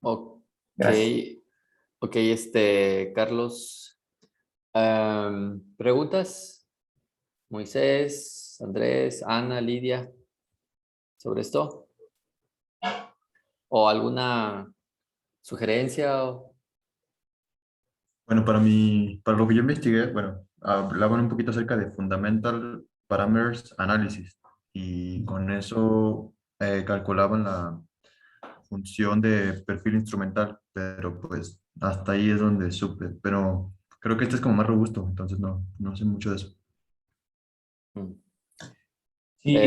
Ok, Gracias. ok, Carlos. ¿Preguntas? Moisés, Andrés, Ana, Lidia, sobre esto. ¿O alguna sugerencia? Bueno, para lo que yo investigué, bueno, hablaban un poquito acerca de Fundamental Parameters Analysis y con eso calculaban la función de perfil instrumental, pero pues hasta ahí es donde supe, pero creo que este es como más robusto, entonces no sé mucho de eso. Mm. Sí,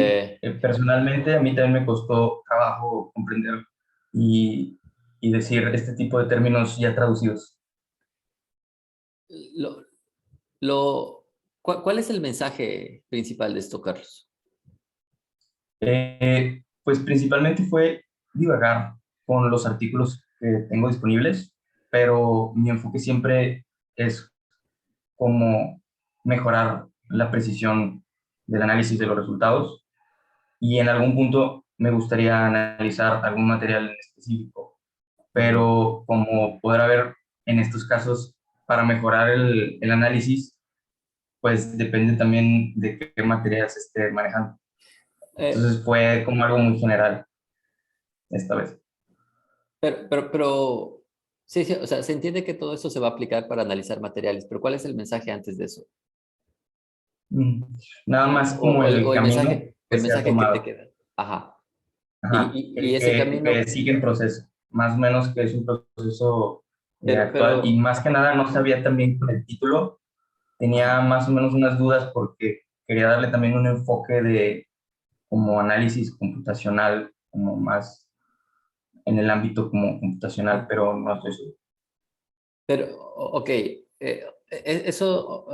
personalmente a mí también me costó trabajo comprender y decir este tipo de términos ya traducidos. Lo, ¿Cuál es el mensaje principal de esto, Carlos? Pues principalmente fue divagar con los artículos que tengo disponibles, pero mi enfoque siempre es cómo mejorar la precisión del análisis de los resultados y en algún punto me gustaría analizar algún material en específico, pero como podrá ver en estos casos, para mejorar el análisis, pues depende también de qué material se esté manejando. Eh, Entonces fue como algo muy general esta vez. pero, sí, sí, o sea, se entiende que todo eso se va a aplicar para analizar materiales, pero ¿cuál es el mensaje antes de eso? Mm. Nada más como el O camino que el se ha mensaje que te tomado. queda. Ajá. Ajá. Y ese Que camino, sigue en proceso, más o menos que es un proceso actual. Y pero, más que nada no sabía también con el título, tenía ajá. más o menos unas dudas porque quería darle también un enfoque de como análisis computacional, como más en el ámbito como computacional, pero no estoy seguro. Pero, ok, eso,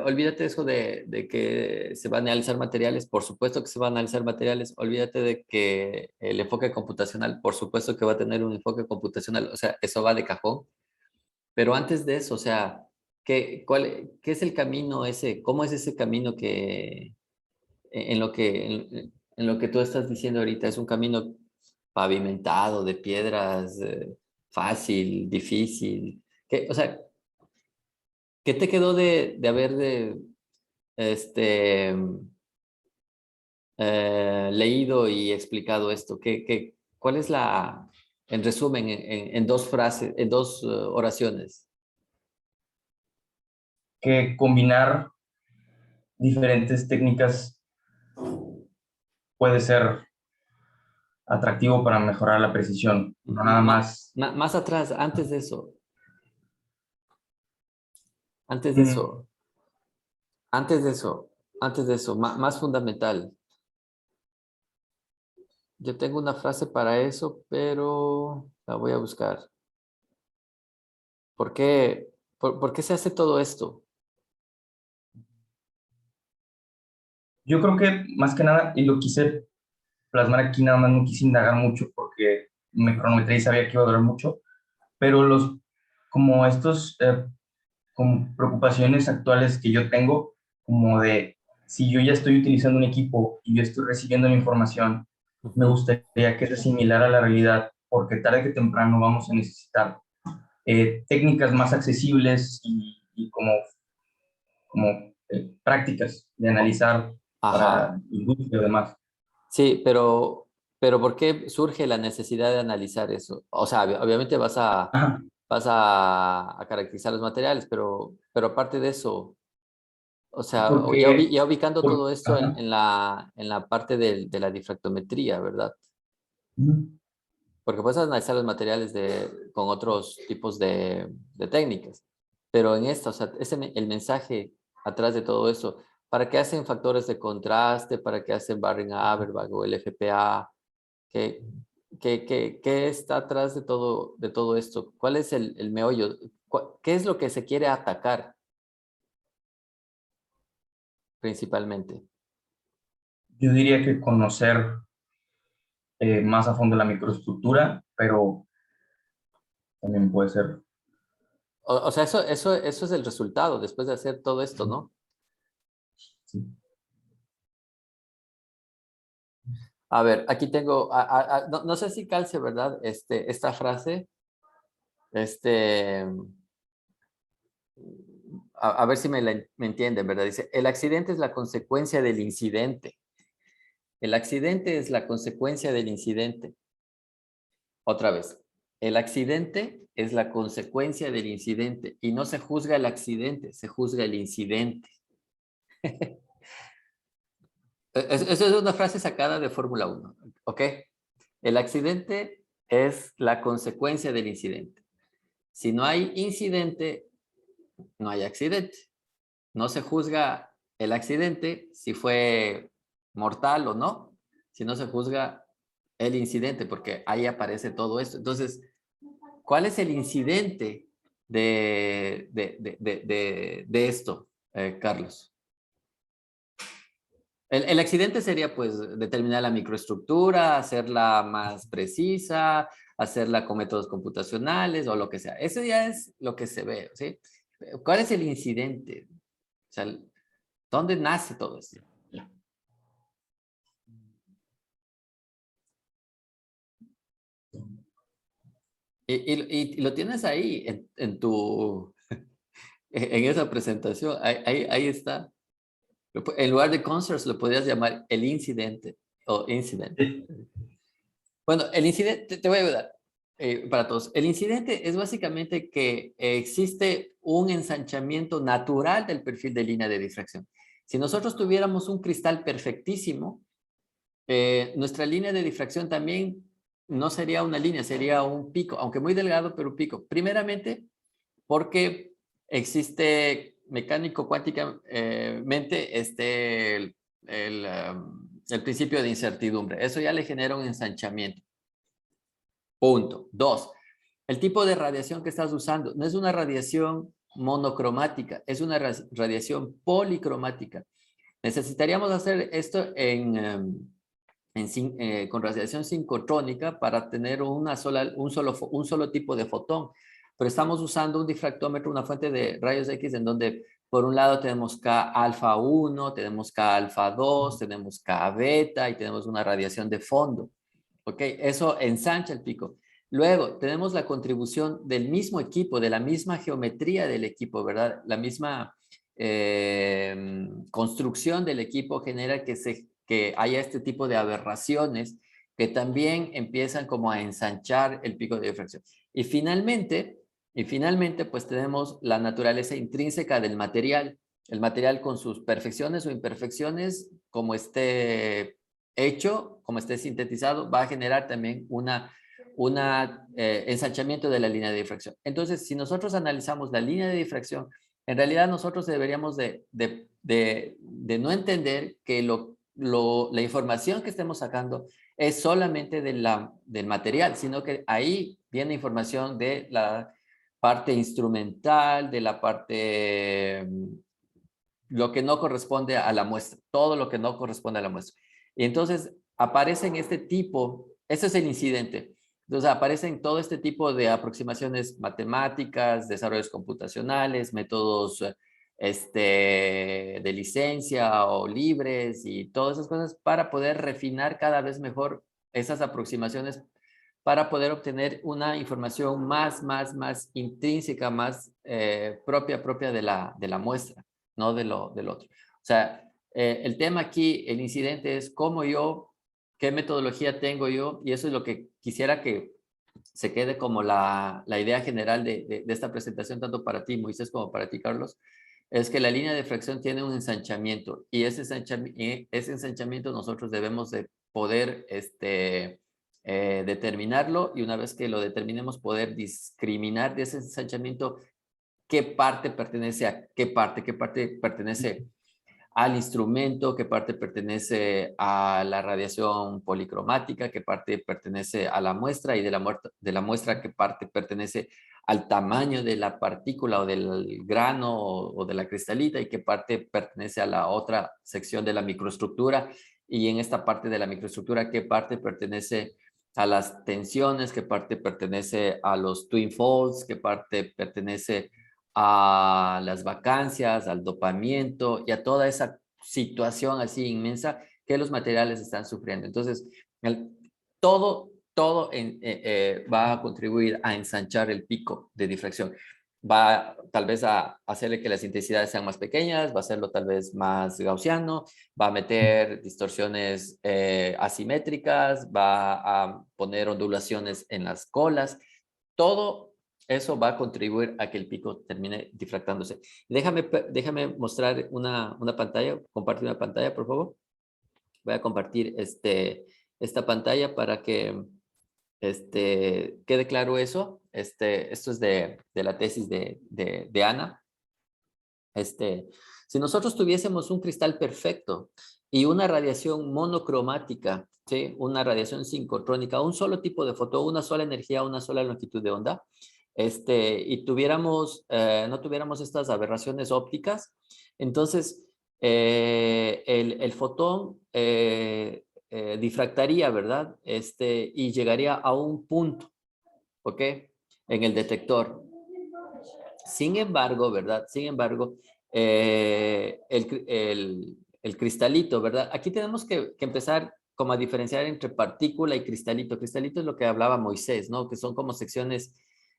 olvídate eso de que se van a analizar materiales, por supuesto que se van a analizar materiales, olvídate de que el enfoque computacional, por supuesto que va a tener un enfoque computacional, o sea, eso va de cajón, pero antes de eso, o sea, ¿qué es el camino ese? ¿Cómo es ese camino que, en lo que tú estás diciendo ahorita, es un camino pavimentado de piedras, fácil, difícil? O sea, ¿qué te quedó de haber este, leído y explicado esto? ¿Cuál es en resumen, en dos frases, en dos oraciones? Que combinar diferentes técnicas puede ser atractivo para mejorar la precisión, no nada más. Más atrás, antes de Mm, eso, antes de eso, antes de eso, más fundamental. Yo tengo una frase para eso, pero la voy a buscar. ¿Por qué se hace todo esto? Yo creo que más que nada, y lo quise plasmar aquí, nada más no quise indagar mucho porque me cronometré y sabía que iba a durar mucho, pero como estos, como preocupaciones actuales que yo tengo, como de si yo ya estoy utilizando un equipo y yo estoy recibiendo mi información, me Ujú. gustaría que sea similar a la realidad, porque tarde que temprano vamos a necesitar técnicas más accesibles y prácticas de analizar Ajá. para industria y demás. Sí, pero ¿por qué surge la necesidad de analizar eso? O sea, obviamente Ajá, vas a caracterizar los materiales, pero aparte de eso, o sea, porque, ya ubicando todo esto ajá, en la parte de la difractometría, ¿verdad? ujú, Porque puedes analizar los materiales con otros tipos de técnicas, pero en esta, o sea, el mensaje atrás de todo eso, ¿para qué hacen factores de contraste? ¿Para qué hacen Barring-Haberbach o el FPA? ¿Qué, qué está atrás de todo esto? ¿Cuál es el meollo? ¿Qué es lo que se quiere atacar principalmente? yo diría que conocer más a fondo la microestructura, pero también puede ser. O sea, eso es el resultado después de hacer todo esto, ¿no? Sí. A ver, aquí tengo, no sé si calce, ¿verdad? Esta frase, este, a ver si me entienden, ¿verdad? Dice, el accidente es la consecuencia del incidente. El accidente es la consecuencia del incidente. Otra vez, el accidente es la consecuencia del incidente y no se juzga el accidente, se juzga el incidente. Esa es una frase sacada de Fórmula 1, ¿ok? El accidente es la consecuencia del incidente. Si no hay incidente, no hay accidente. No se juzga el accidente si fue mortal o no, sino se juzga el incidente, porque ahí aparece todo esto. Entonces, ¿cuál es el incidente de esto, Carlos? El accidente sería, pues, determinar la microestructura, hacerla más precisa, hacerla con métodos computacionales o lo que sea. Eso ya es lo que se ve, ¿sí? ¿Cuál es el incidente? O sea, ¿dónde nace todo esto? Y lo tienes ahí en tu, en esa presentación, ahí está. En lugar de concerts lo podrías llamar el incidente o incident. Sí. Bueno, el incidente, te voy a ayudar para todos. El incidente es básicamente que existe un ensanchamiento natural del perfil de línea de difracción. Si nosotros tuviéramos un cristal perfectísimo, nuestra línea de difracción también no sería una línea, sería un pico, aunque muy delgado, pero un pico. Primeramente, porque existe mecánico cuánticamente el principio de incertidumbre. Eso ya le genera un ensanchamiento. Punto. 2, el tipo de radiación que estás usando no es una radiación monocromática, es una radiación policromática. Necesitaríamos hacer esto con radiación sincrotrónica para tener un solo tipo de fotón. Pero estamos usando un difractómetro, una fuente de rayos X en donde por un lado tenemos K alfa 1, tenemos K alfa 2, tenemos K beta y tenemos una radiación de fondo. ¿Ok? Eso ensancha el pico. Luego tenemos la contribución del mismo equipo, de la misma geometría del equipo, ¿verdad? La misma construcción del equipo genera que haya este tipo de aberraciones que también empiezan como a ensanchar el pico de difracción. Y finalmente, pues tenemos la naturaleza intrínseca del material. El material con sus perfecciones o imperfecciones, como esté hecho, como esté sintetizado, va a generar también un ensanchamiento de la línea de difracción. Entonces, si nosotros analizamos la línea de difracción, en realidad nosotros deberíamos de no entender que la información que estemos sacando es solamente del material, sino que ahí viene información de la parte instrumental, de la parte, lo que no corresponde a la muestra, todo lo que no corresponde a la muestra. Y entonces aparecen este tipo, ese es el incidente. Entonces aparecen todo este tipo de aproximaciones matemáticas, desarrollos computacionales, métodos de licencia o libres y todas esas cosas para poder refinar cada vez mejor esas aproximaciones para poder obtener una información más intrínseca, más propia de la muestra, no del otro. O sea, el tema aquí, el incidente es cómo yo, qué metodología tengo yo, y eso es lo que quisiera que se quede como la idea general de esta presentación, tanto para ti, Moisés, como para ti, Carlos, es que la línea de fracción tiene un ensanchamiento, y ese ensanchamiento nosotros debemos de poder determinarlo, y una vez que lo determinemos, poder discriminar de ese ensanchamiento qué parte pertenece a qué parte pertenece al instrumento, qué parte pertenece a la radiación policromática, qué parte pertenece a la muestra, y de la muestra qué parte pertenece al tamaño de la partícula o del grano o de la cristalita, y qué parte pertenece a la otra sección de la microestructura, y en esta parte de la microestructura qué parte pertenece a las tensiones, qué parte pertenece a los twin folds, qué parte pertenece a las vacancias, al dopamiento y a toda esa situación así inmensa que los materiales están sufriendo. Entonces, todo va a contribuir a ensanchar el pico de difracción. Va tal vez a hacerle que las intensidades sean más pequeñas, va a hacerlo tal vez más gaussiano, va a meter distorsiones asimétricas, va a poner ondulaciones en las colas. Todo eso va a contribuir a que el pico termine difractándose. Déjame mostrar una pantalla, compartir una pantalla, por favor. Voy a compartir esta pantalla para que quede claro eso. Esto es de la tesis de Ana. Si nosotros tuviésemos un cristal perfecto y una radiación monocromática, ¿sí? Una radiación sincrotrónica, un solo tipo de fotón, una sola energía, una sola longitud de onda, y no tuviéramos estas aberraciones ópticas, entonces el fotón difractaría, ¿verdad? Y llegaría a un punto, ¿ok? En el detector. Sin embargo, ¿verdad? Sin embargo, el cristalito, ¿verdad? Aquí tenemos que empezar como a diferenciar entre partícula y cristalito. Cristalito es lo que hablaba Moisés, ¿no? Que son como secciones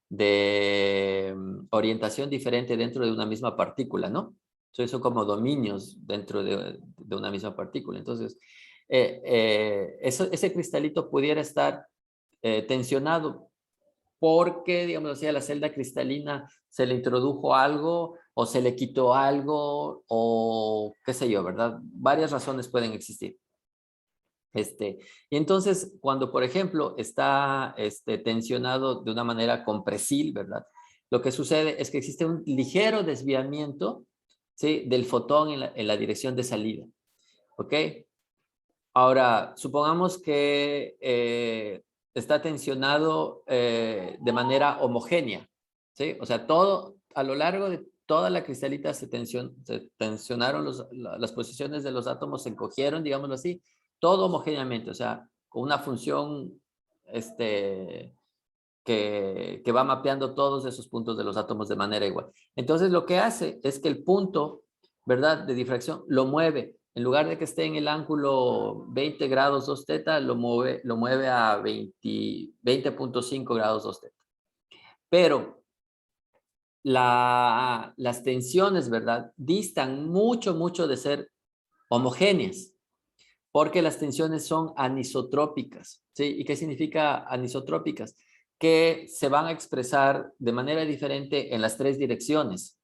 de orientación diferente dentro de una misma partícula, ¿no? Entonces son como dominios dentro de una misma partícula. Entonces, ese cristalito pudiera estar tensionado porque, digamos así, a la celda cristalina se le introdujo algo o se le quitó algo o qué sé yo, ¿verdad? Varias razones pueden existir. Y entonces, cuando, por ejemplo, está tensionado de una manera compresible, ¿verdad? Lo que sucede es que existe un ligero desviamiento, ¿sí? Del fotón en la dirección de salida, ¿ok? Ahora, supongamos que está tensionado de manera homogénea, ¿sí? O sea, todo, a lo largo de toda la cristalita se tensionaron las posiciones de los átomos, se encogieron, digámoslo así, todo homogéneamente, o sea, con una función que va mapeando todos esos puntos de los átomos de manera igual. Entonces, lo que hace es que el punto, ¿verdad?, de difracción lo mueve. En lugar de que esté en el ángulo 20 grados 2 teta, lo mueve a 20.5 grados 2 teta. Pero las tensiones, ¿verdad?, distan mucho, mucho de ser homogéneas, porque las tensiones son anisotrópicas, ¿sí? ¿Y qué significa anisotrópicas? Que se van a expresar de manera diferente en las tres direcciones,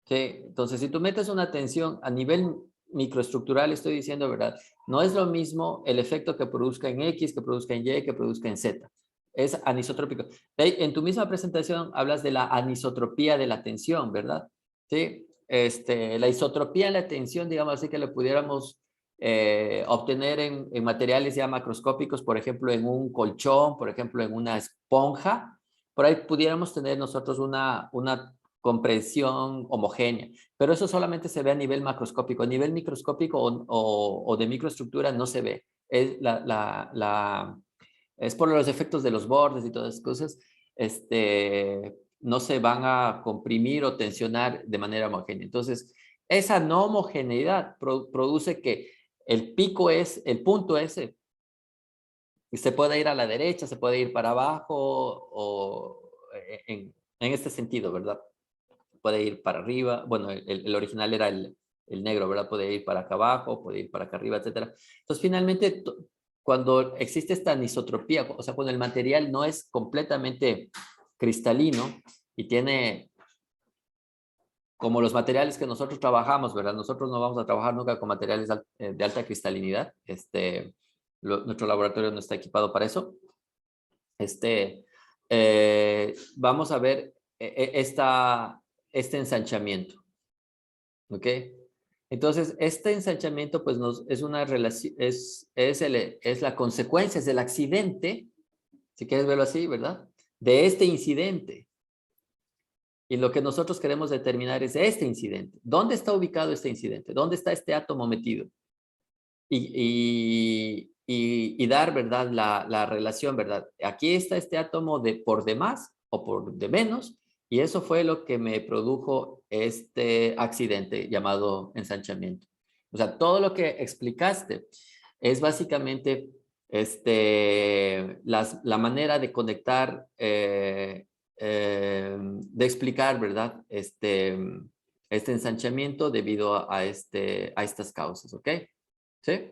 ¿sí? Entonces, si tú metes una tensión a nivel microestructural, estoy diciendo, ¿verdad? No es lo mismo el efecto que produzca en X, que produzca en Y, que produzca en Z. Es anisotrópico. En tu misma presentación hablas de la anisotropía de la tensión, ¿verdad? Sí. La isotropía en la tensión, digamos así, que le pudiéramos obtener en materiales ya macroscópicos, por ejemplo, en un colchón, por ejemplo, en una esponja, por ahí pudiéramos tener nosotros una compresión homogénea, pero eso solamente se ve a nivel macroscópico. A nivel microscópico o de microestructura no se ve. Es por los efectos de los bordes y todas esas cosas, no se van a comprimir o tensionar de manera homogénea. Entonces, esa no homogeneidad produce que el pico es, el punto ese, se puede ir a la derecha, se puede ir para abajo o en este sentido, ¿verdad? Puede ir para arriba, bueno, el original era el negro, ¿verdad? Puede ir para acá abajo, puede ir para acá arriba, etcétera. Entonces, finalmente, cuando existe esta anisotropía, o sea, cuando el material no es completamente cristalino y tiene como los materiales que nosotros trabajamos, ¿verdad? Nosotros no vamos a trabajar nunca con materiales de alta cristalinidad. Nuestro laboratorio no está equipado para eso. Vamos a ver este ensanchamiento, ¿ok? Entonces, este ensanchamiento, pues, es una relación, es la consecuencia, es el accidente, si quieres verlo así, ¿verdad? De este incidente. Y lo que nosotros queremos determinar es este incidente. ¿Dónde está ubicado este incidente? ¿Dónde está este átomo metido? Y dar, ¿verdad? La relación, ¿verdad? Aquí está este átomo por de más o por de menos, y eso fue lo que me produjo este accidente llamado ensanchamiento. O sea, todo lo que explicaste es básicamente la manera de conectar, de explicar, ¿verdad? Este ensanchamiento debido a estas causas, ¿ok? ¿Sí?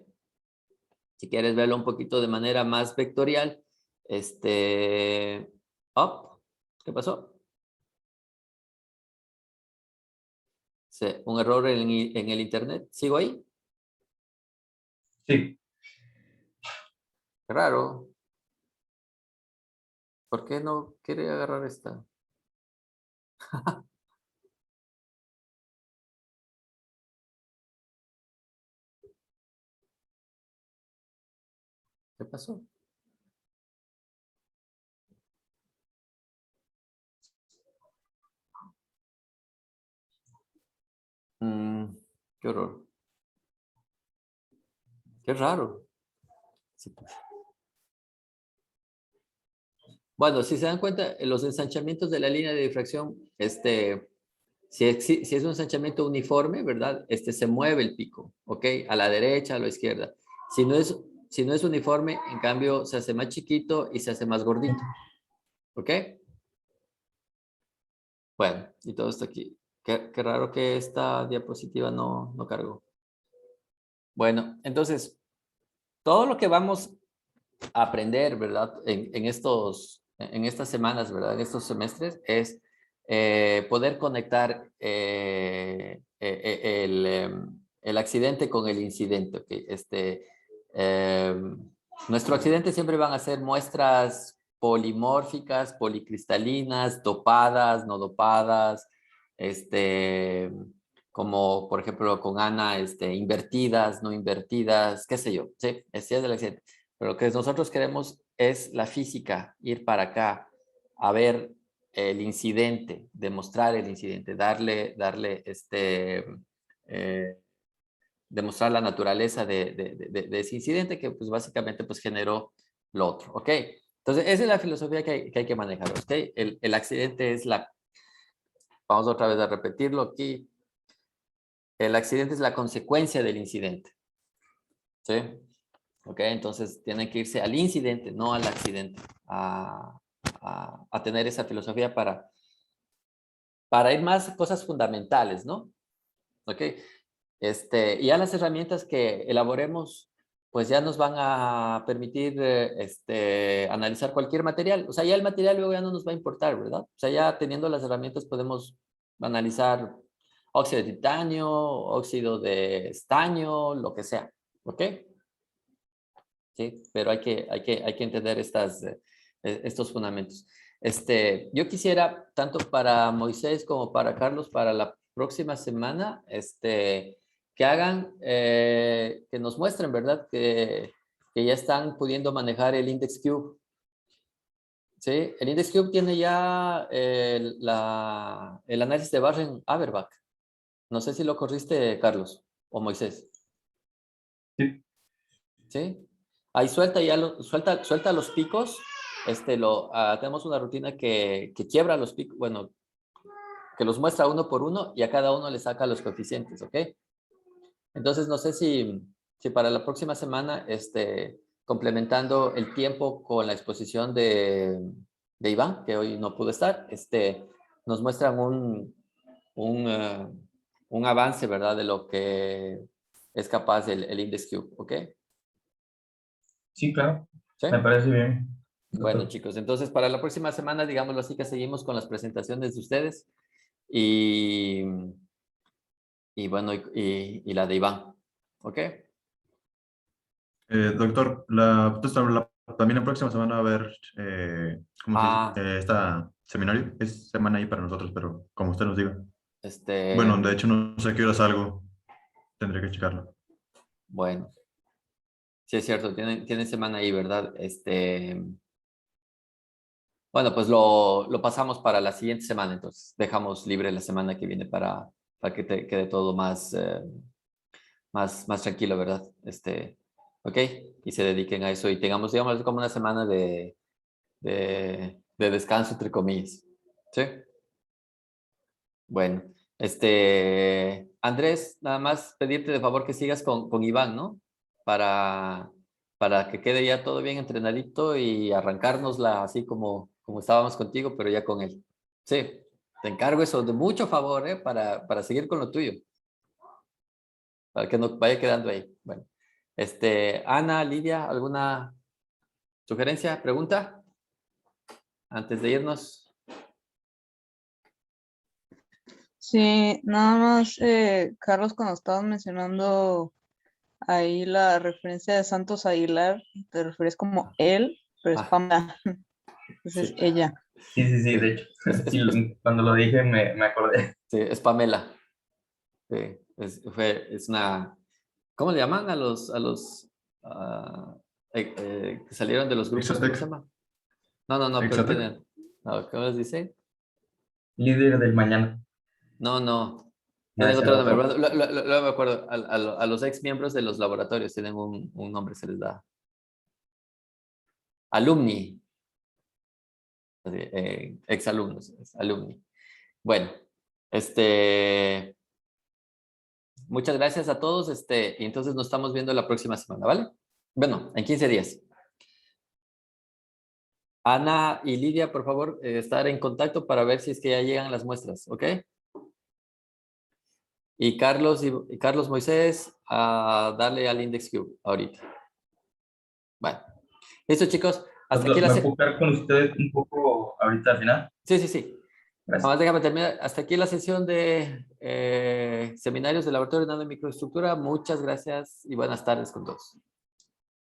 Si quieres verlo un poquito de manera más vectorial, up, ¿qué pasó? Sí, un error en el internet. ¿Sigo ahí? Sí. Qué raro. ¿Por qué no quiere agarrar esta? ¿Qué pasó? Mm, qué horror. Qué raro. Sí. Bueno, si se dan cuenta, los ensanchamientos de la línea de difracción, si es un ensanchamiento uniforme, ¿verdad? Se mueve el pico, ¿ok? A la derecha, a la izquierda. Si no es uniforme, en cambio, se hace más chiquito y se hace más gordito, ¿ok? Bueno, y todo esto aquí. Qué raro que esta diapositiva no cargó. Bueno, entonces, todo lo que vamos a aprender, ¿verdad? En estas semanas, ¿verdad? En estos semestres, es poder conectar el accidente con el incidente, ¿ok? Nuestro accidente siempre van a ser muestras polimórficas, policristalinas, dopadas, no dopadas, como por ejemplo con Ana, invertidas, no invertidas, qué sé yo, ¿sí? Ese es el accidente. Pero lo que nosotros queremos es la física, ir para acá, a ver el incidente, demostrar el incidente, demostrar la naturaleza de ese incidente que pues básicamente pues generó lo otro, ¿ok? Entonces, esa es la filosofía que hay que manejar, ¿ok? El accidente es vamos otra vez a repetirlo aquí, el accidente es la consecuencia del incidente, ¿sí? ¿Ok? Entonces, tienen que irse al incidente, no al accidente, a tener esa filosofía para ir más cosas fundamentales, ¿no? ¿Ok? Y ya las herramientas que elaboremos, pues ya nos van a permitir analizar cualquier material. O sea, ya el material luego ya no nos va a importar, ¿verdad? O sea, ya teniendo las herramientas podemos analizar óxido de titanio, óxido de estaño, lo que sea. ¿Ok? Sí, pero hay que entender estos fundamentos. Yo quisiera, tanto para Moisés como para Carlos, para la próxima semana, que hagan, que nos muestren, ¿verdad? Que ya están pudiendo manejar el Index Cube. ¿Sí? El Index Cube tiene ya el análisis de Barren-Haberbach. No sé si lo corriste, Carlos, o Moisés. Sí. ¿Sí? Ahí suelta los picos. Tenemos una rutina que quiebra los picos, bueno, que los muestra uno por uno y a cada uno le saca los coeficientes, ¿ok? Entonces, no sé si para la próxima semana, complementando el tiempo con la exposición de Iván, que hoy no pudo estar, nos muestran un avance, ¿verdad? De lo que es capaz el Index Cube, ¿ok? Sí, claro. ¿Sí? Me parece bien. Bueno, Doctor. chicos, entonces para la próxima semana, digámoslo así, que seguimos con las presentaciones de ustedes y, y bueno, y la de Iván. ¿Ok? Doctor, también la próxima semana va a haber, ¿cómo se dice? Ah, Esta seminario es semana ahí para nosotros, pero como usted nos diga. este, Bueno, de hecho no sé a qué hora salgo, tendré que checarlo. bueno, sí es cierto, tienen semana ahí, ¿verdad? Bueno, pues lo pasamos para la siguiente semana, entonces dejamos libre la semana que viene para que te quede todo más tranquilo, ¿verdad? ¿Ok? Y se dediquen a eso y tengamos, digamos, como una semana de descanso, entre comillas. ¿Sí? Bueno, Andrés, nada más pedirte de favor que sigas con Iván, ¿no? Para, para que quede ya todo bien entrenadito y arrancárnosla así como estábamos contigo, pero ya con él. Sí, te encargo eso de mucho favor, ¿eh? Para seguir con lo tuyo, para que no vaya quedando ahí. Bueno, Ana, Lidia, ¿alguna sugerencia, pregunta antes de irnos? Sí, nada más, Carlos, cuando estabas mencionando ahí la referencia de Santos Aguilar, te refieres como él, pero es Ah, Pamela, entonces sí. ella. Sí, de hecho. Sí, cuando lo dije me acordé. Sí, es Pamela. Sí, es una, ¿cómo le llaman ah, que salieron de los grupos? ¿Cómo se Exotec, llama? No, pero Exotec. tienen, no, ¿cómo les dice? Líder del mañana. No, Tienen ese otro era nombre. otro. Bueno, luego me acuerdo, a los ex miembros de los laboratorios tienen un nombre, se les da. Alumni. Ex alumnos, alumni. Bueno, muchas gracias a todos. Y entonces nos estamos viendo la próxima semana, ¿vale? Bueno, en 15 días. Ana y Lidia, por favor, estar en contacto para ver si es que ya llegan las muestras, ¿ok? Y Carlos Moisés, a darle al Index Cube ahorita. Bueno, listo, chicos. Hasta aquí Doctor, ¿me puedo quedar con usted un poco ahorita al final? Sí, sí, sí. Gracias. Nada más déjame terminar. Hasta aquí la sesión de seminarios de laboratorio de nanomicroestructura. Muchas gracias y buenas tardes con todos.